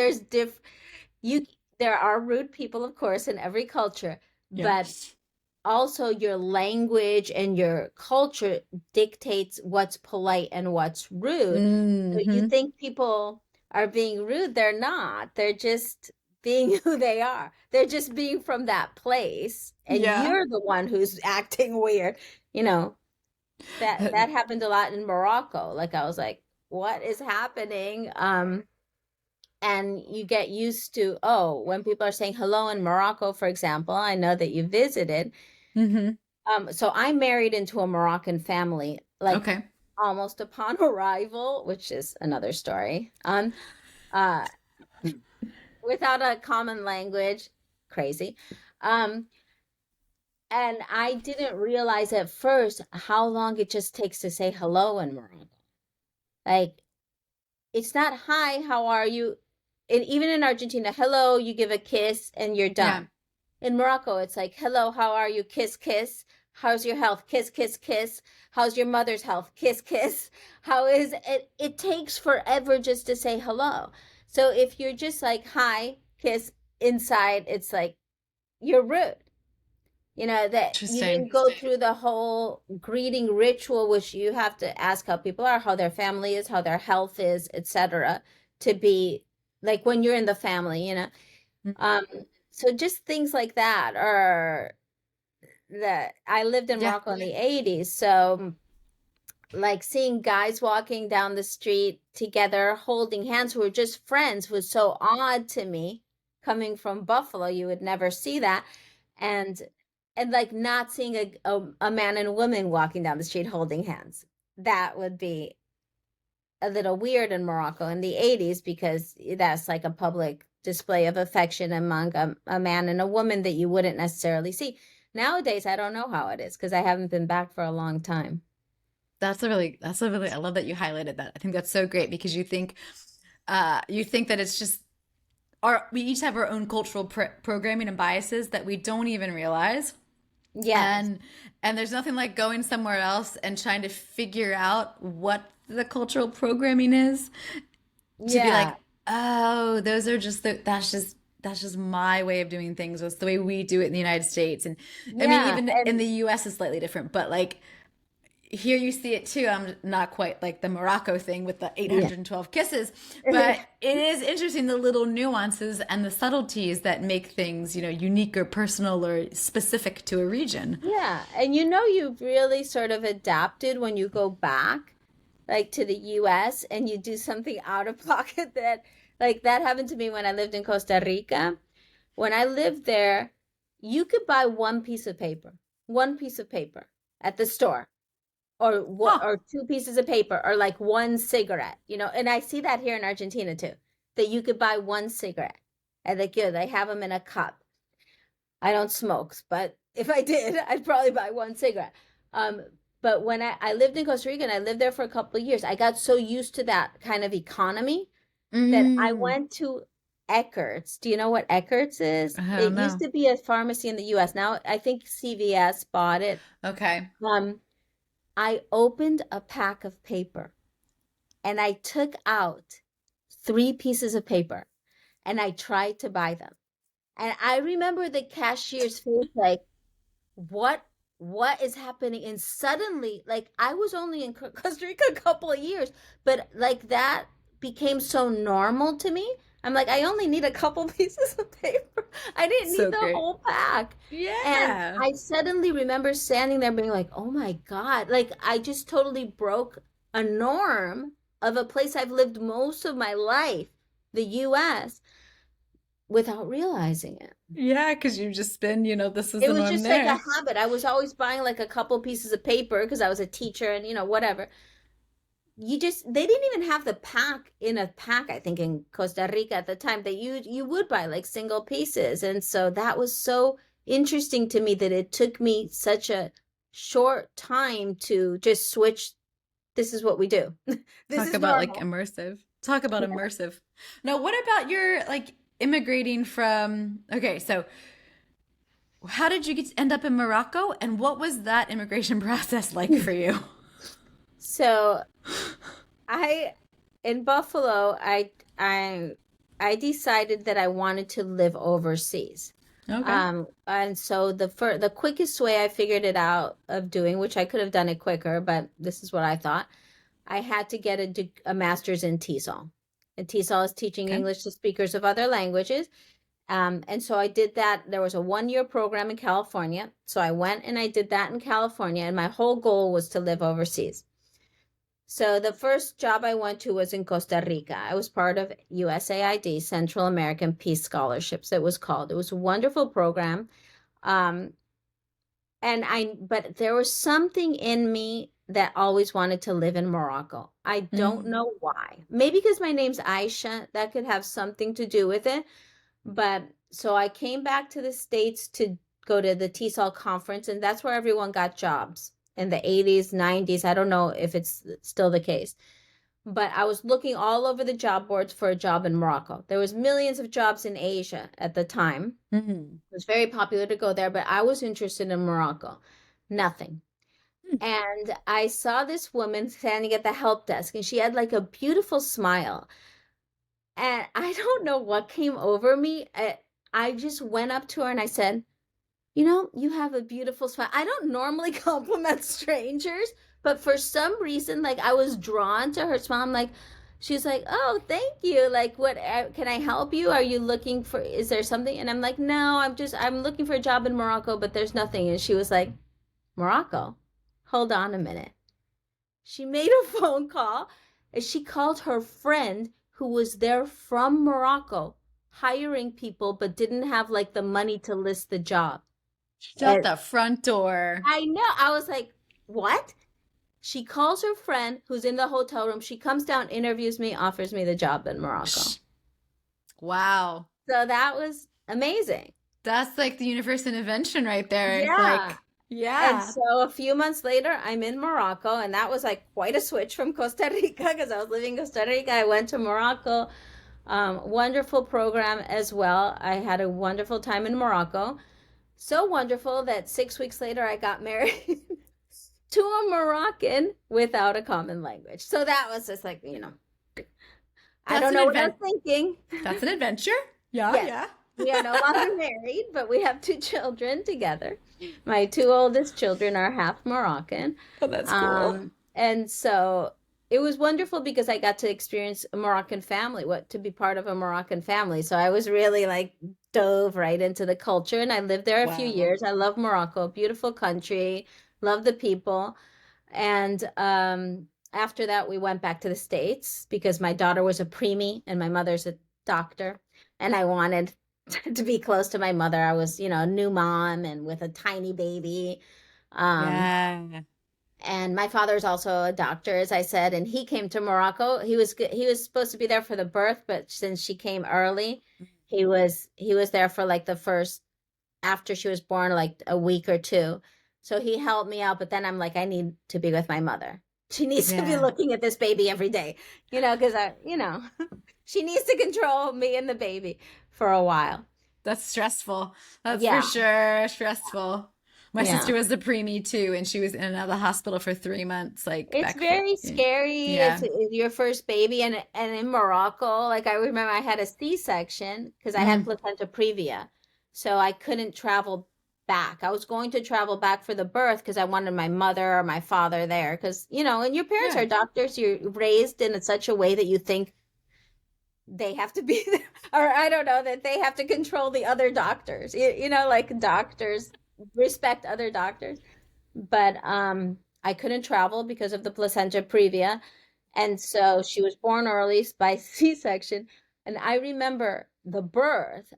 B: you there are rude people, of course, in every culture,
A: Yeah.
B: but also your language and your culture dictates what's polite and what's rude. So you
A: Hmm.
B: think people are being rude, they're not. They're just being who they are. They're just being from that place, and
A: Yeah.
B: you're the one who's acting weird. You know, that happened a lot in Morocco. Like I was like, what is happening? And you get used to, oh, when people are saying hello in Morocco, for example, I know that you visited.
A: Hmm.
B: So I married into a Moroccan family, like
A: Okay.
B: almost upon arrival, which is another story. Uh, without a common language, crazy. Um, and I didn't realize at first how long it just takes to say hello in Morocco. Like, it's not hi, how are you? And even in Argentina, hello, you give a kiss and you're
A: Yeah.
B: done. In Morocco, it's like, hello, how are you? Kiss, kiss. How's your health? Kiss, kiss, kiss. How's your mother's health? Kiss, kiss. How is it? It takes forever just to say hello. So if you're just like, hi, kiss, inside, it's like, you're rude. You know, that you
A: Interesting.
B: didn't go through the whole greeting ritual, which you have to ask how people are, how their family is, how their health is, etc., to be like when you're in the family, you know. Um, so just things like that, or that I lived in
A: Yeah.
B: Morocco in the 80s, so like seeing guys walking down the street together holding hands who were just friends was so odd to me. Coming from Buffalo, you would never see that. And like not seeing a man and a woman walking down the street holding hands. That would be a little weird in Morocco in the 80s, because that's like a public display of affection among a man and a woman that you wouldn't necessarily see. Nowadays, I don't know how it is because I haven't been back for a long time.
A: I love that you highlighted that. I think that's so great because you think that it's just we each have our own cultural programming and biases that we don't even realize.
B: Yes.
A: And there's nothing like going somewhere else and trying to figure out what the cultural programming is to be like,
B: Yeah.
A: oh, those are just that's just my way of doing things. It's the way we do it in the United States. And I mean,
B: Yeah.
A: even in
B: And
A: the US is slightly different, but like here you see it too. I'm not quite like the Morocco thing with the
B: yeah.
A: 812 kisses, but it is interesting the little nuances and the subtleties that make things, unique or personal or specific to a region.
B: Yeah. And you know, you've really sort of adapted when you go back, like to the US, and you do something out of pocket that, like, that happened to me when I lived in Costa Rica. When I lived there, you could buy one piece of paper at the store, or what,
A: Huh.
B: or two pieces of paper, or like one cigarette, and I see that here in Argentina too, that you could buy one cigarette, and they have them in a cup. I don't smoke, but if I did, I'd probably buy one cigarette. Um, but when I lived in Costa Rica and I lived there for a couple of years, I got so used to that kind of economy that I
A: Mm,
B: went to Eckert's. Do you know what Eckert's is?
A: I
B: It
A: don't
B: used
A: know.
B: to be a pharmacy in the US. Now I think CVS bought it.
A: Okay.
B: Um, I opened a pack of paper and I took out three pieces of paper and I tried to buy them. And I remember the cashier's face like, what what is happening? And suddenly, like, I was only in Costa Rica a couple of years, but like that became so normal to me. I'm like, I only need a couple pieces of paper. I didn't need
A: So
B: the
A: great.
B: whole pack. And
A: Yeah.
B: I suddenly remember standing there being like, oh my God, like I just totally broke a norm of a place I've lived most of my life, the US, without realizing it.
A: Yeah, because you've just been, this is
B: It
A: the
B: was
A: norm
B: just like a
A: there.
B: habit. I was always buying like a couple pieces of paper because I was a teacher and whatever. They didn't even have the pack in a pack, I think, in Costa Rica at the time, that you would buy like single pieces. And so that was so interesting to me that it took me such a short time to just switch. This is what we do. This
A: Talk
B: is
A: about like
B: normal.
A: immersive. Talk about
B: Yeah.
A: immersive. Now, what about your like immigrating from, okay, so how did you end up in Morocco and what was that immigration process like for you?
B: So I in Buffalo, I decided that I wanted to live overseas.
A: Okay.
B: And so the quickest way I figured it out of doing, which I could have done it quicker, but this is what I thought, I had to get a master's in TESOL. And TESOL is teaching
A: Okay.
B: English to speakers of other languages. And so I did that. There was a 1 year program in California. So I went and I did that in California, and my whole goal was to live overseas. So the first job I went to was in Costa Rica. I was part of USAID, Central American Peace Scholarships, it was called. It was a wonderful program. Um, but there was something in me. that always wanted to live in Morocco. I don't
A: Mm.
B: know why. Maybe because my name's Aisha, that could have something to do with it. But so I came back to the States to go to the TESOL conference, and that's where everyone got jobs in the 80s, 90s. I don't know if it's still the case. But I was looking all over the job boards for a job in Morocco. There was millions of jobs in Asia at the time.
A: Mm.
B: It was very popular to go there, but I was interested in Morocco. Nothing.
A: Mm.
B: And I saw this woman standing at the help desk, and she had like a beautiful smile. And I don't know what came over me. I just went up to her and I said, you have a beautiful smile. I don't normally compliment strangers, but for some reason, like I was drawn to her smile. I'm like, she's like, oh, thank you. Like, what can I help you? Are you looking for, is there something? And I'm like, no, I'm looking for a job in Morocco, but there's nothing. And she was like, Morocco? Hold on a minute. She made a phone call and she called her friend who was there from Morocco, hiring people, but didn't have like the money to list the job.
A: Shut the front door.
B: I know. I was like, what? She calls her friend who's in the hotel room. She comes down, interviews me, offers me the job in Morocco.
A: Wow.
B: So that was amazing.
A: That's like the universe intervention right there. It's
B: Yeah.
A: like,
B: And
A: yeah.
B: so a few months later, I'm in Morocco, and that was like quite a switch from Costa Rica because I was living in Costa Rica. I went to Morocco. Wonderful program as well. I had a wonderful time in Morocco. So wonderful that 6 weeks later I got married to a Moroccan without a common language. So that was just like, I
A: That's
B: don't
A: an
B: know what I
A: advent.
B: was thinking.
A: That's an adventure. Yeah,
B: Yes,
A: yeah.
B: we are no longer married, but we have 2 children together. My 2 oldest children are half Moroccan.
A: Oh, that's cool.
B: And so it was wonderful because I got to experience a Moroccan family, what to be part of a Moroccan family. So I was really like dove right into the culture and I lived there a few
A: Wow.
B: years. I love Morocco, beautiful country, love the people. And after that, we went back to the States because my daughter was a preemie and my mother's a doctor. And I wanted to be close to my mother. I was, a new mom and with a tiny baby. Um,
A: Yeah.
B: and my father's also a doctor, as I said, and he came to Morocco. He was supposed to be there for the birth, but since she came early, he was there for like the first after she was born, like a week or two. So he helped me out, but then I'm like, I need to be with my mother. She needs to be
A: Yeah.
B: looking at this baby every day, because she needs to control me and the baby for a while.
A: That's stressful. That's for
B: Yeah,
A: sure stressful. My
B: yeah.
A: sister was a preemie too, and she was in and out of the hospital for 3 months, like
B: It's
A: back for
B: very scary. It's,
A: yeah.
B: it's your first baby, and in Morocco, like I remember, I had a C-section because I had
A: Mm.
B: placenta previa, so I couldn't travel back. I was going to travel back for the birth because I wanted my mother or my father there. Because and your parents
A: Yeah.
B: are doctors. You're raised in such a way that you think they have to be there, or I don't know that they have to control the other doctors. Like doctors respect other doctors. But I couldn't travel because of the placenta previa. And so she was born early by C-section. And I remember the birth,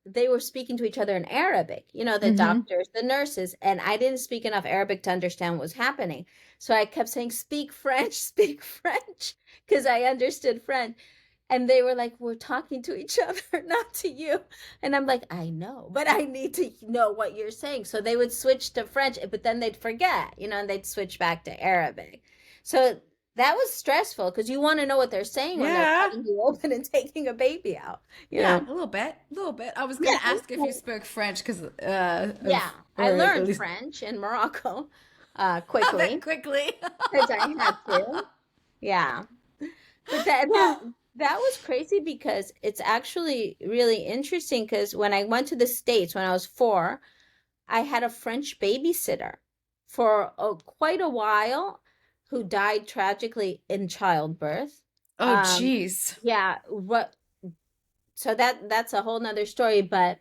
B: they were speaking to each other in Arabic, the
A: Mm-hmm.
B: doctors, the nurses, and I didn't speak enough Arabic to understand what was happening. So I kept saying, speak French, because I understood French. And they were like, we're talking to each other, not to you. And I'm like, I know, but I need to know what you're saying. So they would switch to French, but then they'd forget, and they'd switch back to Arabic. So that was stressful because you want to know what they're saying when they're
A: Yeah.
B: cutting you open and taking a baby out, you
A: Yeah,
B: know?
A: a little bit. A little bit. I was gonna
B: Yeah.
A: ask if you spoke French because
B: Yeah.
A: of
B: I
A: or at
B: learned
A: least
B: French in Morocco
A: that
B: quickly
A: quickly.
B: because I had to. Yeah. But that was crazy because it's actually really interesting because when I went to the States when I was 4, I had a French babysitter for quite a while who died tragically in childbirth.
A: Oh,
B: Um,
A: geez.
B: yeah, so that's a whole nother story, but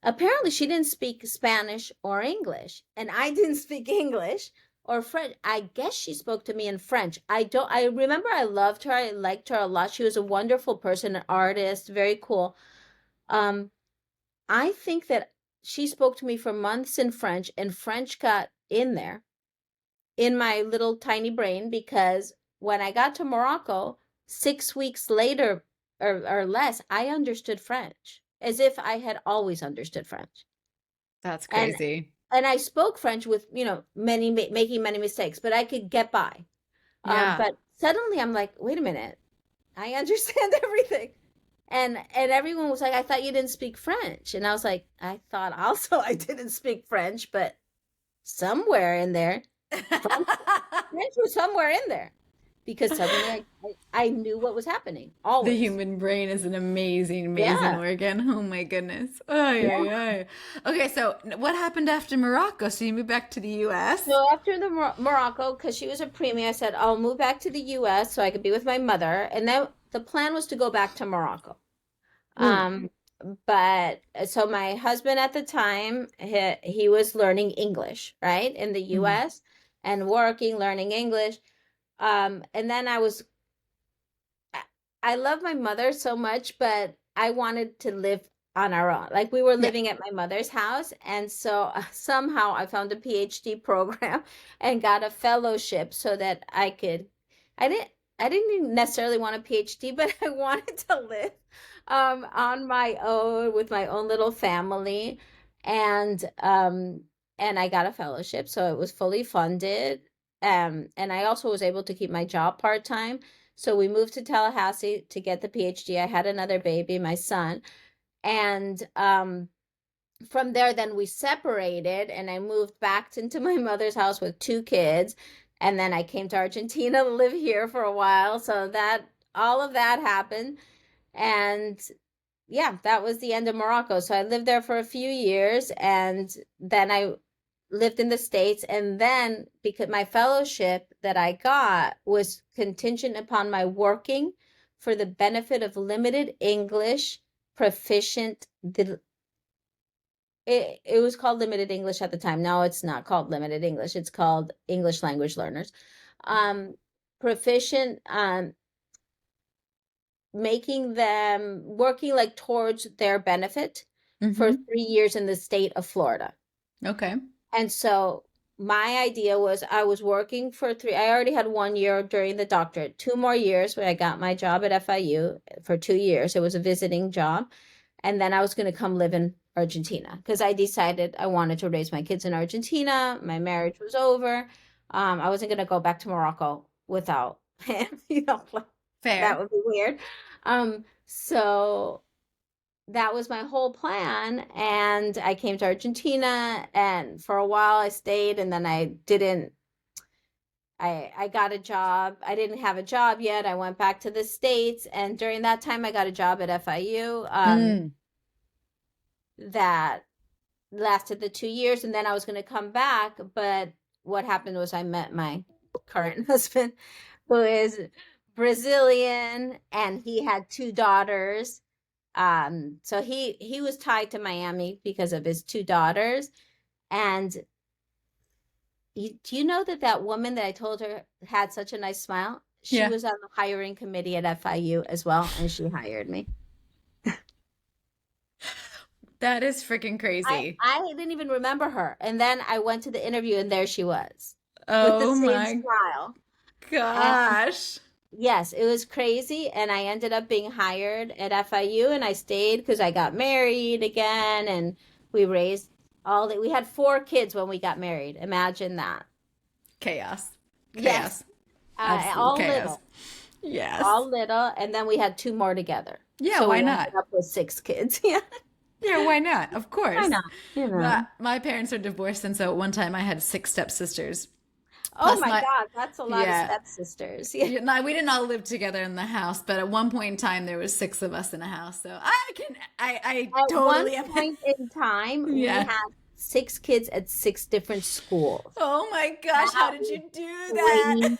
B: apparently she didn't speak Spanish or English, and I didn't speak English or French. I guess she spoke to me in French. I remember I loved her. I liked her a lot. She was a wonderful person, an artist, very cool. Um, I think that she spoke to me for months in French, and French got in there. in my little tiny brain, because when I got to Morocco, 6 weeks later or less, I understood French as if I had always understood French.
A: That's
B: And
A: crazy.
B: I spoke French with, making many mistakes, but I could get by.
A: Yeah.
B: But suddenly I'm like, wait a minute, I understand everything. And everyone was like, I thought you didn't speak French. And I was like, I thought also I didn't speak French, but somewhere in there, French, French was somewhere in there, because suddenly I knew what was happening
A: The
B: always.
A: human brain is an amazing, amazing
B: Yeah.
A: organ. Oh my goodness. Ay,
B: Yeah.
A: ay, ay. Okay, so what happened after Morocco? So you moved back to the US?
B: So after the Morocco, because she was a preemie, I said, I'll move back to the US so I could be with my mother. And then the plan was to go back to Morocco.
A: Mm.
B: Um, but so my husband at the time, he was learning English, right, in the
A: Mm.
B: US and working, learning English. And then I love my mother so much, but I wanted to live on our own. Like we were
A: Yeah.
B: living at my mother's house, and so somehow I found a PhD program and got a fellowship so that I could. I didn't. I didn't even necessarily want a PhD, but I wanted to live on my own with my own little family, and I got a fellowship, so it was fully funded. And I also was able to keep my job part time, so we moved to Tallahassee to get the PhD. I had another baby, my son. And from there, then we separated and I moved back into my mother's house with 2 kids. And then I came to Argentina to live here for a while. So that all of that happened. And yeah, that was the end of Morocco. So I lived there for a few years, and then I lived in the States. And then because my fellowship that I got was contingent upon my working for the benefit of limited English proficient, it was called limited English at the time. Now it's not called limited English. It's called English language learners. Um, proficient, making them working like towards their benefit for
A: Mm-hmm.
B: 3 years in the state of Florida.
A: Okay.
B: And so my idea was I was working for I already had 1 year during the doctorate, 2 more years when I got my job at FIU for 2 years. It was a visiting job. And then I was going to come live in Argentina because I decided I wanted to raise my kids in Argentina. My marriage was over. I wasn't going to go back to Morocco without him, like, that
A: Fair.
B: would be weird. So that was my whole plan. And I came to Argentina, and for a while I stayed, and then I didn't. I got a job. I didn't have a job yet. I went back to the States, and during that time I got a job at FIU.
A: Mm.
B: That lasted the 2 years, and then I was going to come back. But what happened was I met my current husband, who is Brazilian, and he had 2 daughters. So he was tied to Miami because of his 2 daughters. And do you know that that woman that I told her had such a nice smile? She
A: Yeah.
B: was on the hiring committee at FIU as well, and she hired me.
A: That is freaking
B: I
A: crazy.
B: I didn't even remember her. And then I went to the interview, and there she was with the
A: Oh
B: same
A: my
B: smile. And
A: gosh.
B: yes, it was crazy. And I ended up being hired at FIU, and I stayed because I got married again, and we raised we had 4 kids when we got married. Imagine that.
A: Chaos.
B: Yes,
A: Chaos. Absolute
B: all
A: chaos.
B: little,
A: Yes.
B: all little. And then we had 2 more together.
A: Yeah,
B: So
A: why
B: we
A: not?
B: ended up with 6 kids. Yeah.
A: Yeah, why not? Of
B: Why
A: course.
B: not? You
A: My
B: know.
A: my parents are divorced, and so at one time I had 6 stepsisters.
B: Oh
A: Plus
B: my
A: my
B: God, that's a lot of
A: yeah.
B: stepsisters. Yeah.
A: No, we didn't all live together in the house, but at one point in time there was 6 of us in a house. So I
B: At one
A: totally am.
B: point in time, we
A: Yeah.
B: had 6 kids at 6 different schools.
A: Oh my gosh, how
B: That
A: did
B: was
A: you do that?
B: crazy.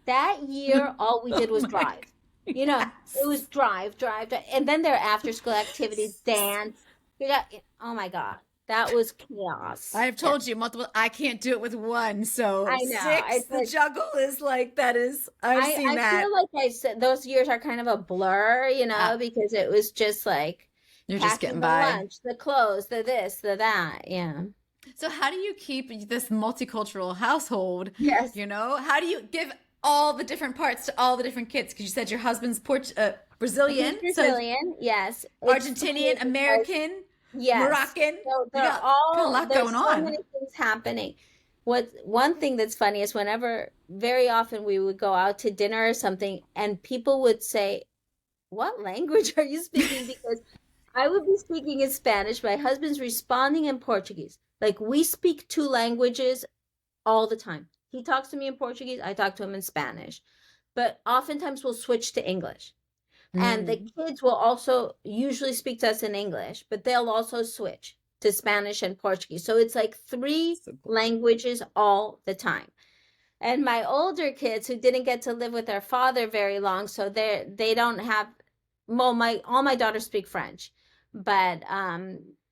B: That year, all we
A: Oh
B: did was
A: my
B: drive. You know, it was
A: yes.
B: drive, drive, drive. And then there are after school activities, dance. You got, oh my God, that was chaos.
A: I've
B: Yeah,
A: told you multiple. I can't do it with one, so
B: I know.
A: six.
B: It's
A: The
B: like,
A: juggle is like that is. I've seen
B: I
A: that.
B: feel like I said those years are kind of a blur,
A: Uh,
B: because it was just like
A: you're just
B: packing
A: getting
B: the
A: by.
B: lunch, the clothes, the this, the that. Yeah.
A: So how do you keep this multicultural household?
B: Yes.
A: You know, how do you give all the different parts to all the different kids? Because you said your husband's
B: He's
A: Brazilian, so
B: Brazilian. Yes. It's funny
A: Argentinian,
B: because
A: American,
B: yes.
A: Moroccan.
B: So
A: You got a lot
B: there's
A: going
B: so
A: on.
B: many things happening. One thing that's funny is whenever, very often we would go out to dinner or something and people would say, "What language are you speaking?" Because I would be speaking in Spanish, my husband's responding in Portuguese. Like we speak two languages all the time. He talks to me in Portuguese, I talk to him in Spanish. But oftentimes we'll switch to English. And the
A: Mm.
B: kids will also usually speak to us in English, but they'll also switch to Spanish and Portuguese. So it's like three
A: So cool.
B: languages all the time. And my older kids who didn't get to live with their father very long, so they don't have, well, my all my daughters speak French, but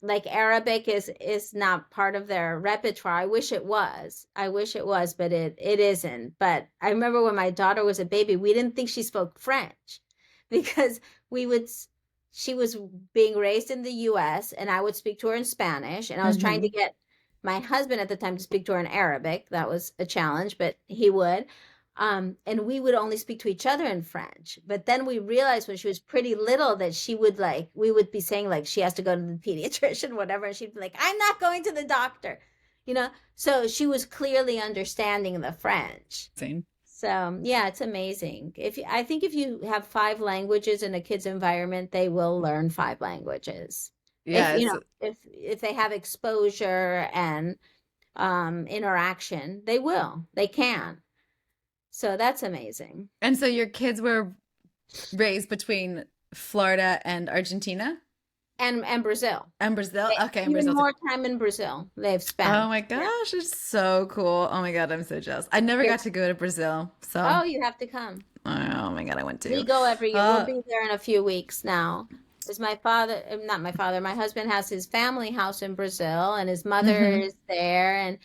B: like Arabic is not part of their repertoire. I wish it was. I wish it was, but it isn't. But I remember when my daughter was a baby, we didn't think she spoke French because we would she was being raised in the US and I would speak to her in Spanish and I was trying to
A: Hmm.
B: get my husband at the time to speak to her in Arabic. That was a challenge, but he would. And we would only speak to each other in French. But then we realized when she was pretty little that she would like, we would be saying like she has to go to the pediatrician, whatever. And she'd be like, I'm not going to the doctor, you know? So she was clearly understanding the French.
A: Same.
B: So yeah, it's amazing. I think if you have five languages in a kid's environment, they will learn five languages. If
A: Yeah,
B: you
A: it's
B: know, if they have exposure and interaction, they will. They can. So that's amazing.
A: and so your kids were raised between Florida and Argentina
B: And Brazil.
A: and Brazil.
B: They,
A: Okay, and
B: even
A: Brazil.
B: more time in Brazil they've
A: Oh
B: spent.
A: my
B: Yeah.
A: gosh, it's so cool. Oh my God, I'm so jealous. I never got
B: It's
A: to go to Brazil, so
B: oh, you have to come.
A: oh my God, I want
B: We
A: to.
B: go every year. We'll
A: Uh,
B: be there in a few weeks now. Because my father, not my father, my husband has his family house in Brazil and his mother
A: mhm.
B: is there and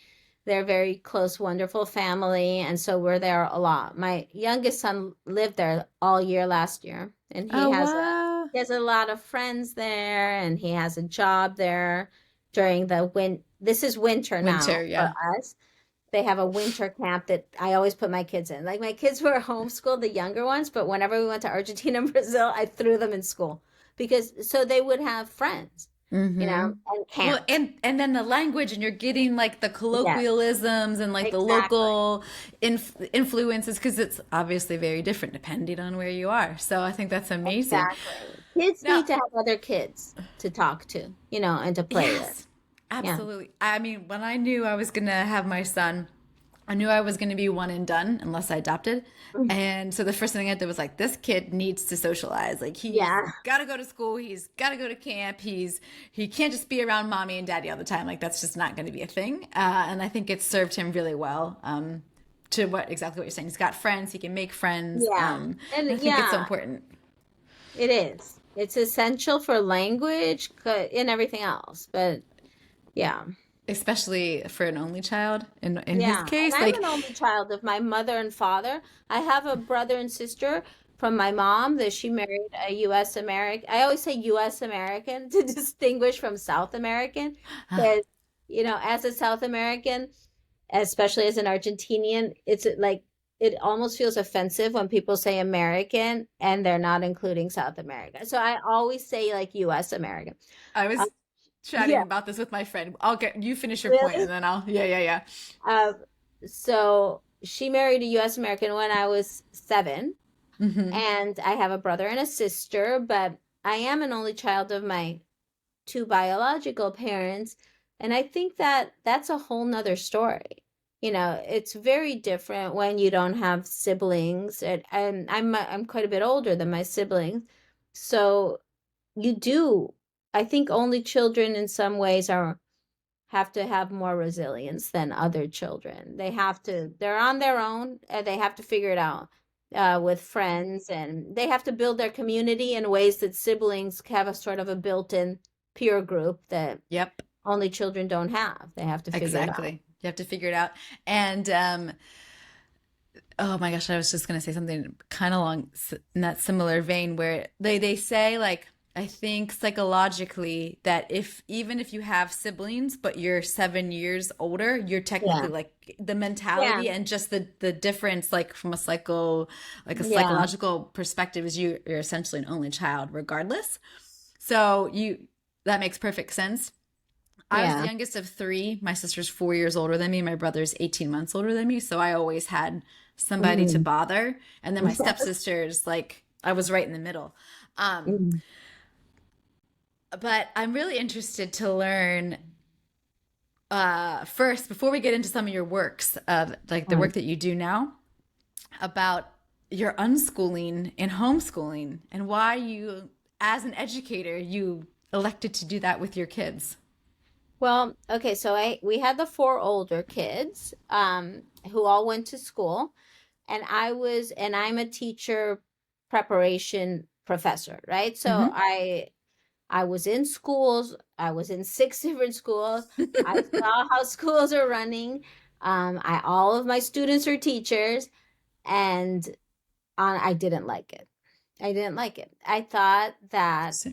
B: they're very close, wonderful family. And so we're there a lot. My youngest son lived there all year last year and
A: Oh wow.
B: he has a lot of friends there and he has a job there during the this is winter
A: Winter,
B: now for
A: yeah.
B: us. They have a winter camp that I always put my kids in. Like my kids were homeschooled, the younger ones, but whenever we went to Argentina and Brazil, I threw them in school because so they would have friends,
A: Hmm.
B: and
A: Well,
B: camps.
A: and then the language, and you're getting like the
B: Yes,
A: colloquialisms and like the
B: exactly.
A: local influences because it's obviously very different depending on where you are. So I think that's amazing.
B: Exactly. Kids
A: Now,
B: need to have other kids to talk to, and to play with.
A: yes,
B: Yeah.
A: absolutely. I mean, when I knew I was gonna have my son, I knew I was gonna be one and done unless I adopted. And so the first thing I did was like, this kid needs to socialize. Like he's
B: Yeah,
A: got to go to school. He's got to go to camp. He can't just be around mommy and daddy all the time. Like that's just not going to be a thing. And I think it's served him really well. To what exactly what you're saying. He's got friends. He can make friends.
B: yeah. And
A: I think it's so
B: yeah,
A: important,
B: it is. It's essential for language and everything else. But yeah.
A: especially for an only child. In his
B: Yeah, and
A: case,
B: I'm
A: like,
B: an only child of my mother and father. I have a brother and sister from my mom that she married a US American. I always say US American to distinguish from South American because, as a South American, especially as an Argentinian, it's like it almost feels offensive when people say American and they're not including South America. So I always say like US American.
A: I
B: Uh,
A: was chatting
B: yeah,
A: about this with my friend. I'll get you finish your point and
B: really?
A: then I'll yeah, yeah, yeah.
B: Uh, so she married a US American when I was 7,
A: Hmm.
B: and I have a brother and a sister, but I am an only child of my two biological parents, and I think that that's a whole nother story. It's very different when you don't have siblings, and I'm quite a bit older than my siblings, so you do. I think only children in some ways are have to have more resilience than other children. They're on their own, and they have to figure it out with friends, and they have to build their community in ways that siblings have a sort of a built-in peer group that
A: Yep.
B: only children don't have. They have to figure it out.
A: Exactly. You have to figure it out. And oh my gosh, I was just gonna say something kind of along in that similar vein where they say like I think psychologically that if even if you have siblings, but you're 7 years older, you're technically
B: Yeah.
A: like the
B: Yeah.
A: mentality and just the difference, like from a a
B: Yeah.
A: psychological perspective, is you're essentially an only child regardless. So that makes perfect sense. I was the
B: Yeah.
A: youngest of three. My sister's 4 years older than me. My brother's 18 months older than me. So I always had somebody to
B: Mm.
A: bother. And then my stepsisters, like I was right in the middle. Um,
B: Mm.
A: but I'm really interested to learn first, before we get into some of your works, like the
B: Mm.
A: work that you do now, about your unschooling and homeschooling and why you, as an educator, you elected to do that with your kids.
B: Well, okay, so we had the four older kids, who all went to school, and I'm a teacher preparation professor, right? So
A: Mm-hmm.
B: I was in schools, I was in six different schools. I saw how schools are running. I all of my students are teachers, and I didn't like it. I didn't like it. I thought that
A: So,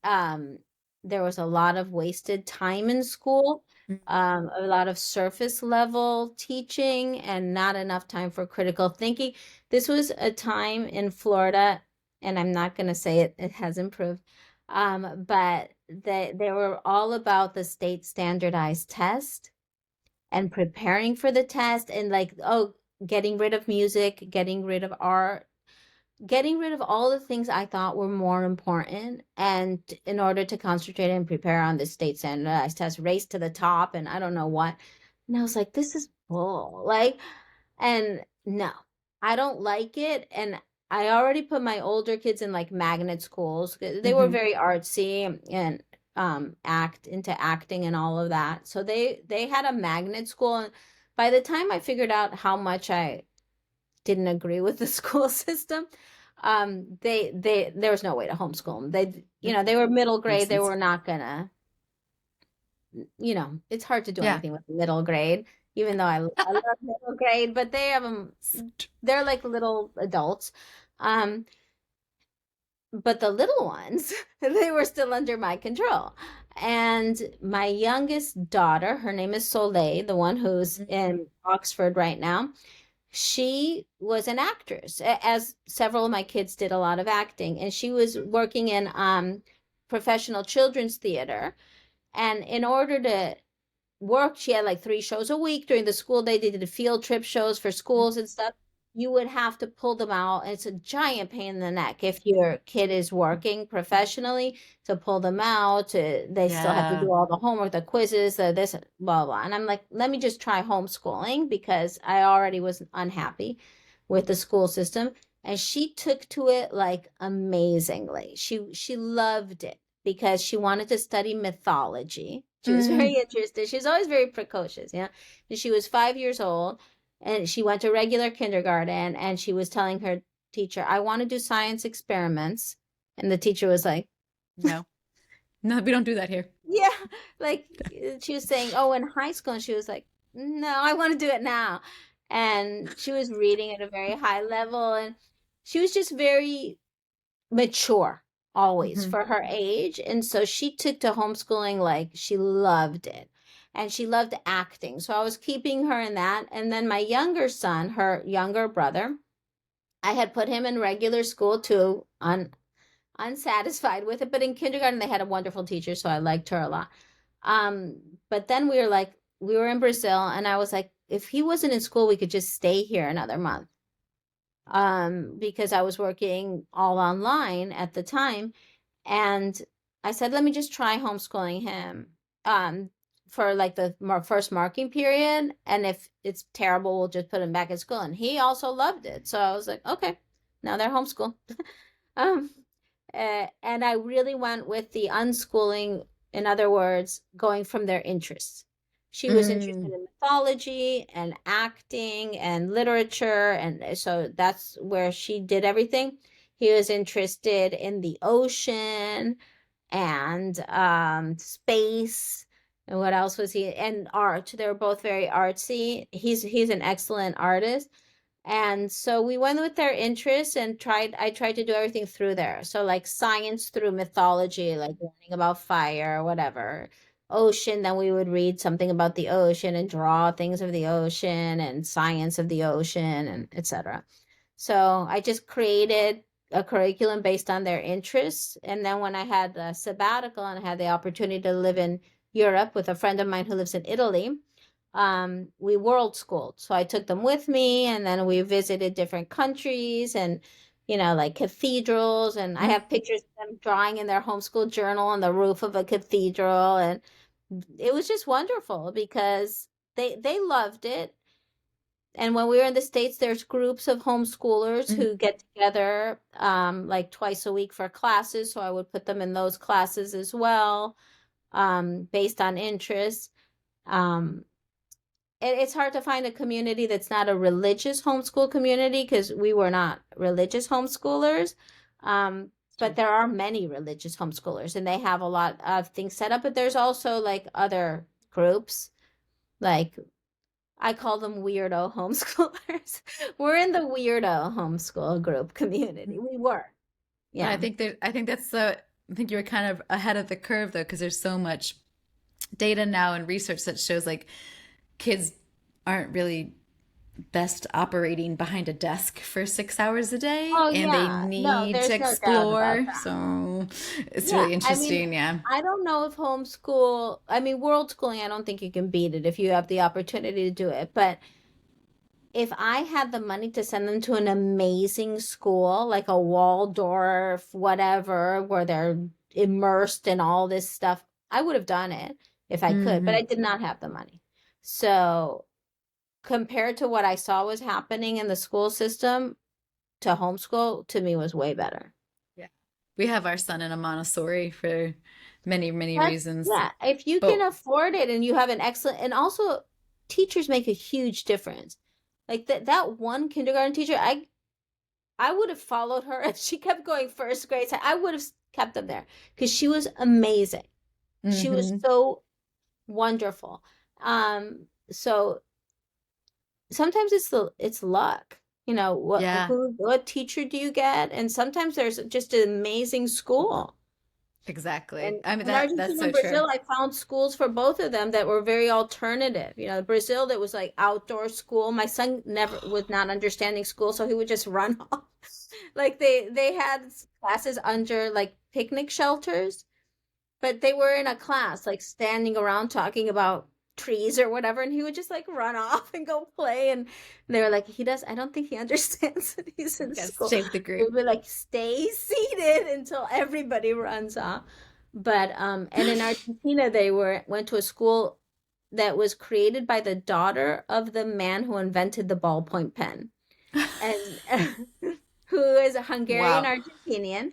B: um, there was a lot of wasted time in school, a lot of surface level teaching, and not enough time for critical thinking. This was a time in Florida, and I'm not going to say it has improved, but they were all about the state standardized test and preparing for the test, and like, oh, getting rid of music, getting rid of art, getting rid of all the things I thought were more important, and in order to concentrate and prepare on the state standardized test, race to the top, and I don't know what. And I was like, this is bull. Like, and no, I don't like it. And I already put my older kids in like magnet schools. They were
A: mm-hmm.
B: very artsy and act into acting and all of that. So they had a magnet school. And by the time I figured out how much I didn't agree with the school system, they there was no way to homeschool them. They were middle
A: Makes
B: grade. They
A: sense.
B: were not gonna, it's hard to do
A: Yeah.
B: anything with middle grade, even though I love middle grade, but they have them, they're like little adults. Um, but the little ones, they were still under my control. And my youngest daughter, her name is Soleil, the one who's in Oxford right now. She was an actress, as several of my kids did a lot of acting, and she was working in professional children's theater. And in order to work, she had like 3 shows a week during the school day. They did field trip shows for schools and stuff. You would have to pull them out. And it's a giant pain in the neck if your kid is working professionally, to pull them out. They still have to
A: Yeah.
B: do all the homework, the quizzes, this, blah, blah. And I'm like, let me just try homeschooling, because I already was unhappy with the school system. And she took to it like amazingly. She loved it because she wanted to study mythology. She was very
A: Mm.
B: interested. She was always very precocious, yeah. And she was 5 years old, and she went to regular kindergarten, and she was telling her teacher, I want to do science experiments. And the teacher was like,
A: No. No, we don't do that here.
B: yeah, like she was saying, oh, in high school, and she was like, no, I want to do it now. And she was reading at a very high level, and she was just very mature always
A: Hmm.
B: for her age. And so she took to homeschooling like she loved it. And she loved acting. So I was keeping her in that. And then my younger son, her younger brother, I had put him in regular school too, unsatisfied with it. But in kindergarten, they had a wonderful teacher, so I liked her a lot. But then we were in Brazil, and I was like, if he wasn't in school, we could just stay here another month, because I was working all online at the time. And I said, let me just try homeschooling him, um, for like the first marking period. And if it's terrible, we'll just put him back in school. And he also loved it. So I was like, okay, now they're homeschooled. Um, and I really went with the unschooling, in other words, going from their interests. She was interested
A: Mm.
B: in mythology and acting and literature, and so that's where she did everything. He was interested in the ocean and space. And what else was he? And art. They were both very artsy. He's an excellent artist. And so we went with their interests and I tried to do everything through there. So like science through mythology, like learning about fire or whatever. Ocean, then we would read something about the ocean and draw things of the ocean and science of the ocean and etc. So I just created a curriculum based on their interests. And then when I had a sabbatical and I had the opportunity to live in Europe with a friend of mine who lives in Italy, we world schooled. So I took them with me and then we visited different countries and, like cathedrals. And I have pictures of them drawing in their homeschool journal on the roof of a cathedral. And it was just wonderful because they loved it. And when we were in the States, there's groups of homeschoolers
A: Mhm.
B: who get together like twice a week for classes. So I would put them in those classes as well, based on interest. Um, it's hard to find a community that's not a religious homeschool community because we were not religious homeschoolers. But
A: Sure.
B: there are many religious homeschoolers and they have a lot of things set up. But there's also like other groups, like I call them weirdo homeschoolers. We're in the weirdo homeschool group community. We were.
A: And
B: Yeah.
A: I think that's the, I think you were kind of ahead of the curve though, because there's so much data now and research that shows like kids aren't really best operating behind a desk for 6 hours a day
B: Oh,
A: and they
B: yeah. No,
A: need to
B: there's no doubt about
A: explore.
B: that.
A: So it's
B: Yeah.
A: really
B: I mean,
A: interesting. Yeah.
B: I don't know if homeschool, I mean, world schooling, I don't think you can beat it if you have the opportunity to do it. But if I had the money to send them to an amazing school, like a Waldorf, whatever, where they're immersed in all this stuff, I would have done it if I could, but I
A: Hmm.
B: did not have the money. So compared to what I saw was happening in the school system, to homeschool to me was way better.
A: Yeah. We have our son in a Montessori for many, many reasons.
B: Yeah, if you can
A: But
B: afford it and you have an excellent, and also teachers make a huge difference. Like that one kindergarten teacher, I would have followed her if she kept going first grade. So I would have kept them there because she was amazing. She was
A: hmm.
B: so wonderful. So sometimes it's luck.
A: Yeah,
B: What teacher do you get? And sometimes there's just an amazing school.
A: exactly.
B: And
A: I mean
B: in
A: that's
B: Argentina
A: so
B: and
A: true.
B: Brazil, I found schools for both of them that were very alternative. Brazil that was like outdoor school. My son never was not understanding school, so he would just run off. Like they had classes under like picnic shelters, but they were in a class like standing around talking about trees or whatever, and he would just like run off and go play. And they were like, I don't think he understands that he's in
A: Yes,
B: school.
A: shape the
B: They
A: group.
B: would be like, stay seated until everybody runs off. But and in Argentina they went to a school that was created by the daughter of the man who invented the ballpoint pen, and who is a Hungarian
A: Wow.
B: Argentinian.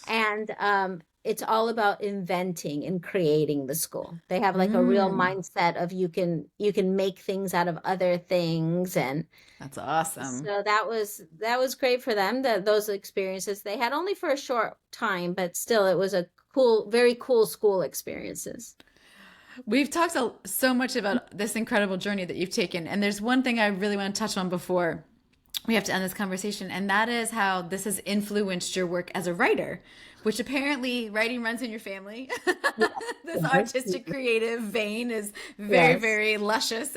B: And it's all about inventing and creating the school. They have like a real
A: Mm,
B: mindset of you can make things out of other things. And
A: that's awesome.
B: so that was great for them, that those experiences they had, only for a short time, but still it was a cool, very cool school experiences.
A: We've talked so much about this incredible journey that you've taken, and there's one thing I really want to touch on before we have to end this conversation, and that is how this has influenced your work as a writer, which apparently writing runs in your family. This
B: Yes,
A: artistic, creative vein is very,
B: yes,
A: very luscious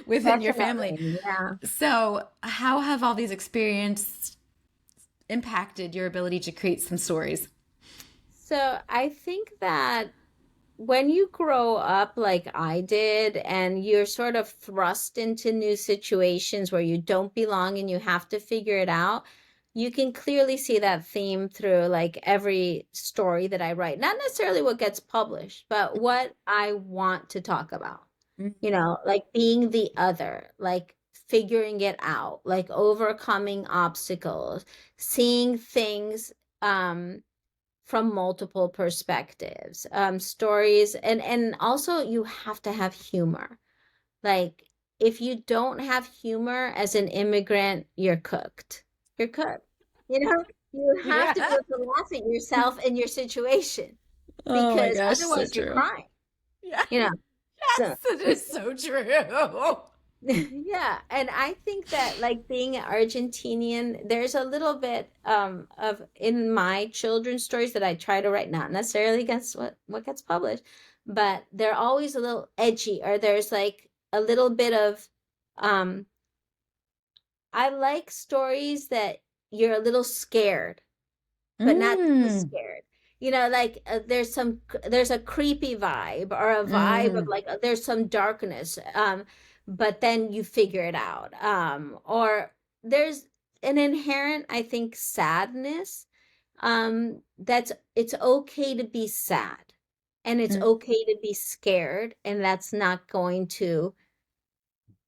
A: within your family.
B: definitely. Yeah.
A: So, how have all these experiences impacted your ability to create some stories?
B: So I think that when you grow up like I did and you're sort of thrust into new situations where you don't belong and you have to figure it out, you can clearly see that theme through like every story that I write. Not necessarily what gets published, but what I want to talk about. Like being the other, like figuring it out, like overcoming obstacles, seeing things from multiple perspectives, stories, and also you have to have humor. Like if you don't have humor as an immigrant, you're cooked. You're cooked. You know, you have to be
A: Yeah.
B: able to laugh at yourself and your situation
A: Oh my
B: because
A: gosh, so
B: otherwise you're
A: true.
B: crying.
A: Yeah.
B: You know, so
A: Yes, it is so true.
B: Yeah, and I think that like being Argentinian, there's a little bit of in my children's stories that I try to write, not necessarily against what gets published, but they're always a little edgy, or there's like a little bit of um I like stories that you're a little scared, but not too
A: Mm,
B: scared. You know, like there's a creepy vibe, or a vibe of
A: mm,
B: like there's some darkness, but then you figure it out. Or there's an inherent, I think, sadness. That's it's okay to be sad, and it's
A: mm.
B: okay to be scared, and that's not going to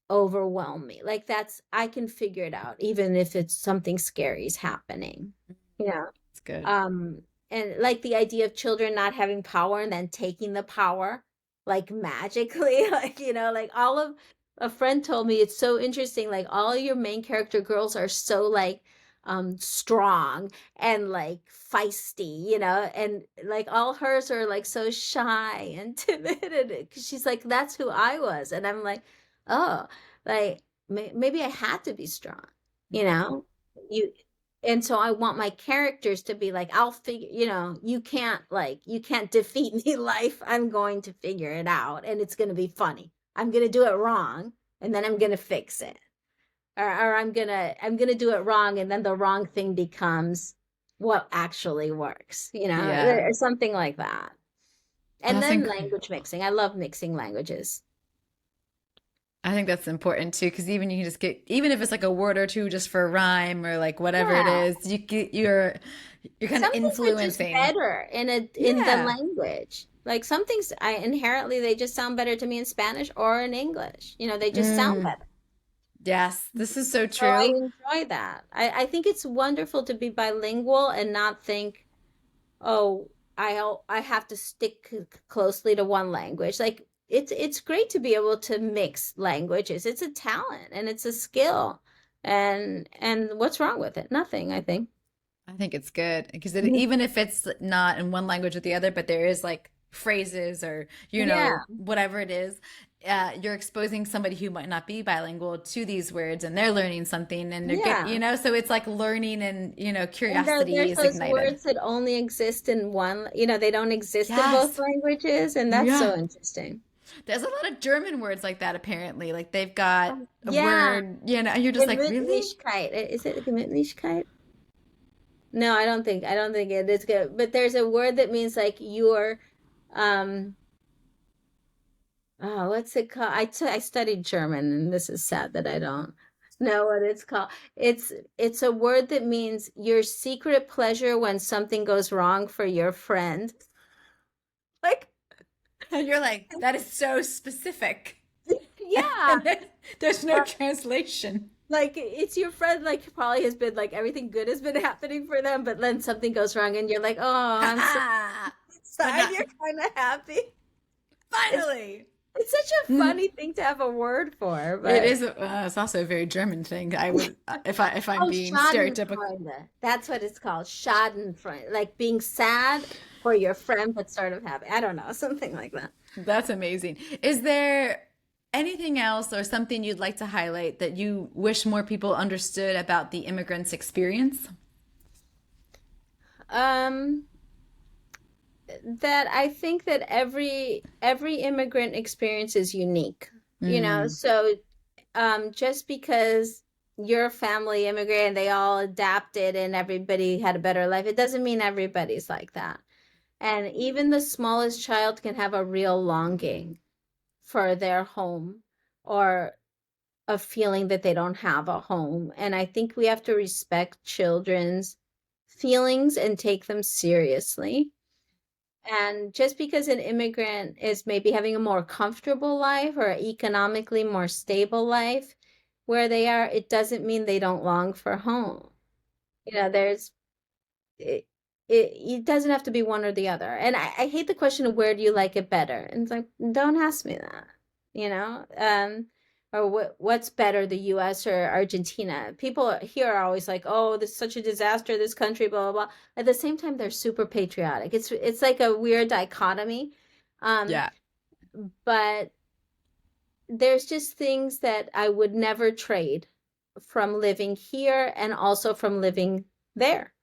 B: overwhelm me. Like that's I can figure it out, even if it's something scary is happening. Yeah.
A: It's good.
B: Um, and like the idea of children not having power and then taking the power like magically, like, like all of a friend told me it's so interesting. Like all your main character girls are so like strong and like feisty, and like all hers are like so shy and timid. And 'cause she's like, that's who I was. And I'm like, oh, like maybe I had to be strong, you know? You and so I want my characters to be like, I'll figure, you can't defeat me, life. I'm going to figure it out, and it's going to be funny. I'm going to do it wrong, and then I'm going to fix it. Or I'm going to do it wrong, and then the wrong thing becomes what actually works,
A: Yeah.
B: or something like that. And
A: That's
B: then
A: incredible.
B: language mixing. I love mixing languages.
A: I think that's important too, because even you can just get, even if it's like a word or two just for rhyme or like whatever it
B: Yeah.
A: is, you're kind of
B: Some things are just
A: influencing.
B: better in the
A: Yeah.
B: language. Like some things I inherently they just sound better to me in Spanish or in English. They just sound
A: Mm,
B: better.
A: yes, this is so
B: So I
A: true.
B: enjoy that. I think it's wonderful to be bilingual and not think, oh, I have to stick closely to one language. Like it's great to be able to mix languages. It's a talent and it's a skill. And what's wrong with it? Nothing, I think.
A: I think it's good because even if it's not in one language or the other, but there is like phrases or,
B: Yeah.
A: whatever it is, you're exposing somebody who might not be bilingual to these words and they're learning something and they're get,
B: Yeah.
A: so it's like learning and,
B: And
A: curiosity
B: there's
A: is
B: those
A: ignited.
B: words that only exist in one, they don't exist in both
A: Yes.
B: languages, and that's
A: Yeah.
B: so interesting.
A: There's a lot of German words like that apparently. Like they've got a
B: Yeah,
A: word, and you're just like, really?
B: Gemütlichkeit. Is it Gemütlichkeit? No, I don't think it is good. But there's a word that means like you're, um, oh, what's it called? I studied German, and this is sad that I don't know what it's called. It's a word that means your secret pleasure when something goes wrong for your friend. Like,
A: And you're like, that is so specific.
B: yeah,
A: And there's no translation.
B: like it's your friend, like probably has been like everything good has been happening for them, but then something goes wrong and you're like, oh, I'm so
A: But
B: sad.
A: not
B: You're kind of happy. It's
A: finally.
B: it's such a funny thing to have a word for,
A: It
B: but
A: is. It's also a very German thing. I would, if I'm
B: oh,
A: being stereotypical.
B: Schadenfreude. That's what it's called. Schadenfreude, like being sad for your friend, but sort of happy. I don't know, something like that.
A: That's amazing. Is there anything else or something you'd like to highlight that you wish more people understood about the immigrant's experience?
B: Um, that I think that every immigrant experience is unique.
A: Mm,
B: So just because your family immigrated and they all adapted and everybody had a better life, it doesn't mean everybody's like that. And even the smallest child can have a real longing for their home, or a feeling that they don't have a home. And I think we have to respect children's feelings and take them seriously. And just because an immigrant is maybe having a more comfortable life or economically more stable life where they are, it doesn't mean they don't long for home. There's it doesn't have to be one or the other. And I hate the question of where do you like it better? And it's like, don't ask me that, you know? Or what's better, the US or Argentina? People here are always like, oh, this is such a disaster, this country, blah, blah, blah. At the same time, they're super patriotic. It's like a weird dichotomy. Um,
A: yeah.
B: but there's just things that I would never trade from living here and also from living there,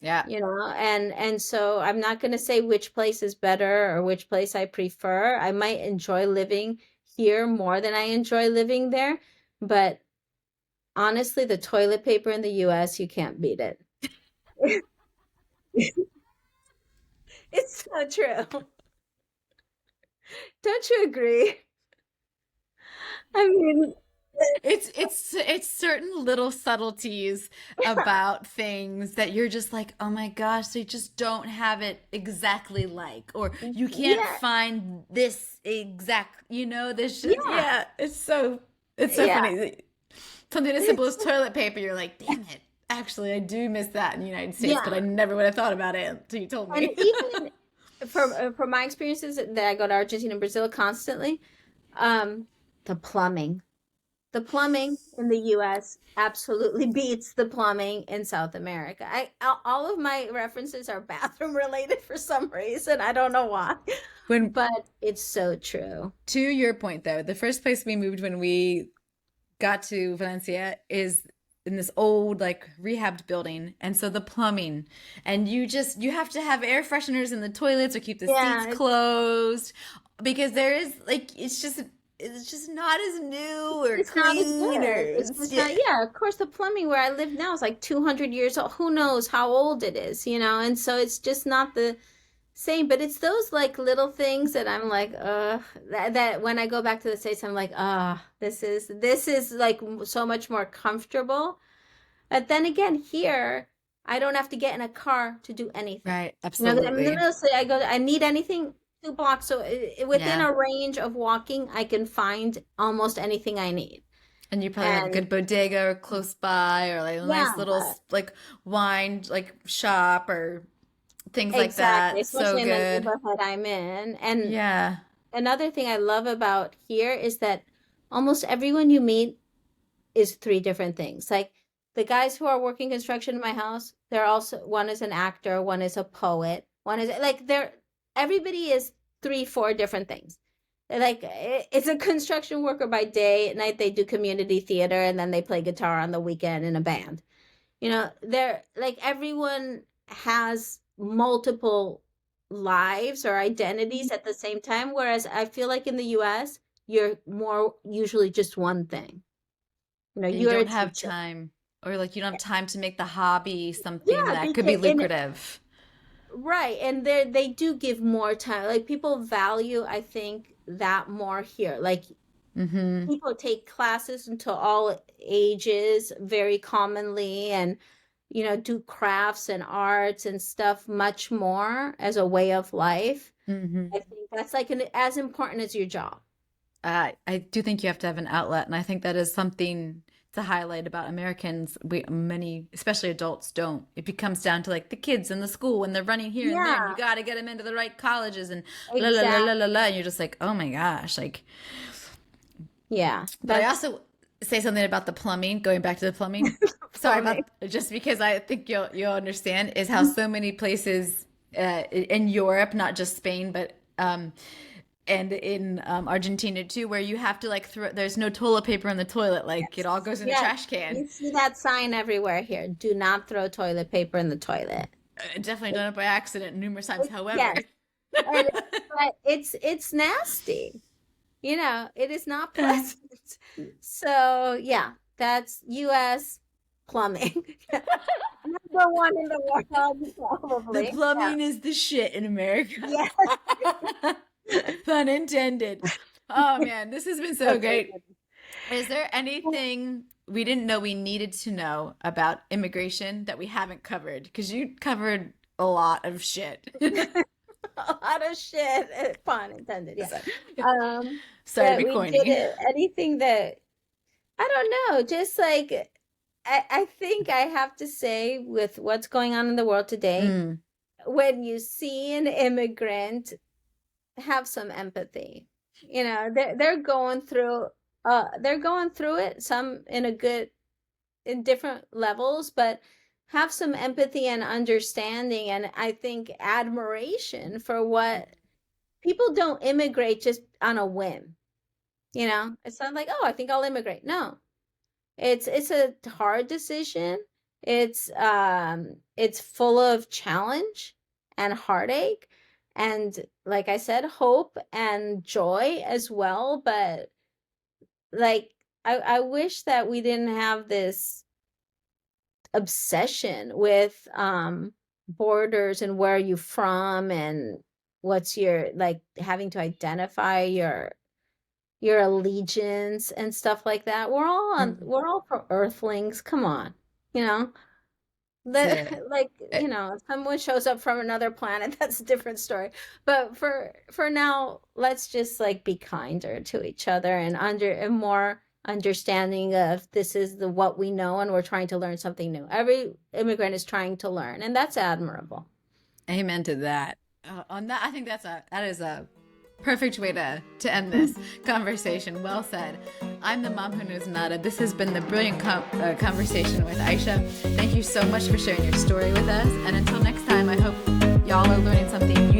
A: Yeah.
B: and so I'm not going to say which place is better or which place I prefer. I might enjoy living here more than I enjoy living there, but honestly, the toilet paper in the US, you can't beat it. It's so true. Don't you agree? I mean,
A: It's certain little subtleties about things that you're just like, oh my gosh, they just don't have it exactly like, or you can't
B: yeah,
A: find this exact, this just,
B: yeah,
A: yeah, it's so
B: yeah.
A: funny. Something as simple as toilet paper, you're like, damn it. Actually, I do miss that in the United States, but I
B: Yeah.
A: never would have thought about it until you told
B: And
A: me.
B: even from my experiences that I go to Argentina and Brazil constantly, um, the plumbing. The plumbing in the US absolutely beats the plumbing in South America. All of my references are bathroom related for some reason. I don't know why,
A: When
B: but it's so true.
A: To your point though, the first place we moved when we got to Valencia is in this old like rehabbed building, and so the plumbing, and you have to have air fresheners in the toilets or keep the seats
B: Yeah,
A: closed because there is like it's just not as new or
B: it's not as
A: clean or
B: good. It's just
A: yeah.
B: not, yeah, of course, the plumbing where I live now is like 200 years old. Who knows how old it is, And so it's just not the same, but it's those like little things that I'm like, that when I go back to the States, I'm like, this is like so much more comfortable. But then again, here, I don't have to get in a car to do anything.
A: Right,
B: I'm in the
A: absolutely.
B: middle of the city, I need anything 2 blocks. So within
A: Yeah.
B: a range of walking, I can find almost anything I need.
A: And you probably have a
B: And
A: good bodega or close by or like a nice
B: yeah,
A: little like wine like shop or things like
B: exactly,
A: that. So
B: especially in the
A: good.
B: neighborhood I'm in. And
A: Yeah.
B: another thing I love about here is that almost everyone you meet is three different things. Like the guys who are working construction in my house, they're also one is an actor, one is a poet, one is like everybody is three, four different things. Like it's a construction worker by day, at night they do community theater and then they play guitar on the weekend in a band. They're like everyone has multiple lives or identities at the same time, whereas I feel like in the US, you're more usually just one thing.
A: And you
B: You're a
A: don't have
B: teacher.
A: time, or like you don't have time to make the hobby something
B: Yeah,
A: that could be
B: because and
A: lucrative.
B: right, and they do give more time. Like people value, I think, that more here. Like
A: Mm-hmm.
B: people take classes until all ages very commonly and do crafts and arts and stuff much more as a way of life.
A: Mm-hmm.
B: I think that's like as important as your job.
A: I do think you have to have an outlet, and I think that is something to highlight about Americans. Many, especially adults, don't. It becomes down to like the kids in the school when they're running here and there, and you
B: Yeah,
A: got to get them into the right colleges and la la la la la
B: exactly.
A: la. And you're just like, oh my gosh, like.
B: Yeah,
A: But I
B: that's
A: also say something about the plumbing. Going back to the plumbing. Sorry
B: plumbing.
A: about just because I think you'll understand is how so many places in Europe, not just Spain, but and in Argentina too, where you have to like throw. There's no toilet paper in the toilet. Like it all
B: Yes.
A: goes in the
B: Yes.
A: trash can.
B: You see that sign everywhere here. Do not throw toilet paper in the toilet.
A: Definitely done it by accident numerous times. However,
B: Yes. And but it's nasty. It is not pleasant. So yeah, that's US plumbing. Number one in the world,
A: the
B: probably. Yeah.
A: plumbing is the shit in America.
B: Yes.
A: Pun intended. Oh man, this has been so
B: Okay,
A: great. Is there anything we didn't know we needed to know about immigration that we haven't covered? Because you covered a lot of shit.
B: a lot of shit, pun intended. Yeah.
A: Sorry to
B: That
A: be
B: we did
A: corny.
B: it. Anything that I don't know, just like I think I have to say with what's going on in the world today,
A: Mm,
B: when you see an immigrant, have some empathy. They're going through it, some in different levels, but have some empathy and understanding and I think admiration for what people don't immigrate just on a whim. You know, it's not like, oh, I think I'll immigrate. No, it's a hard decision. It's full of challenge and heartache and, like I said, hope and joy as well. But like, I wish that we didn't have this obsession with borders and where you from and what's your, like, having to identify your allegiance and stuff like that. We're all for earthlings. Come on. You know,
A: That's
B: that like, you
A: it.
B: know, if someone shows up from another planet, that's a different story. But for now, let's just like be kinder to each other and more understanding of this is the what we know, and we're trying to learn something new. Every immigrant is trying to learn, and that's admirable.
A: Amen to that. On that, I think that is a perfect way to end this conversation. Well said. I'm the mom who knows nada. This has been the brilliant conversation with Aixa. Thank you so much for sharing your story with us. And until next time, I hope y'all are learning something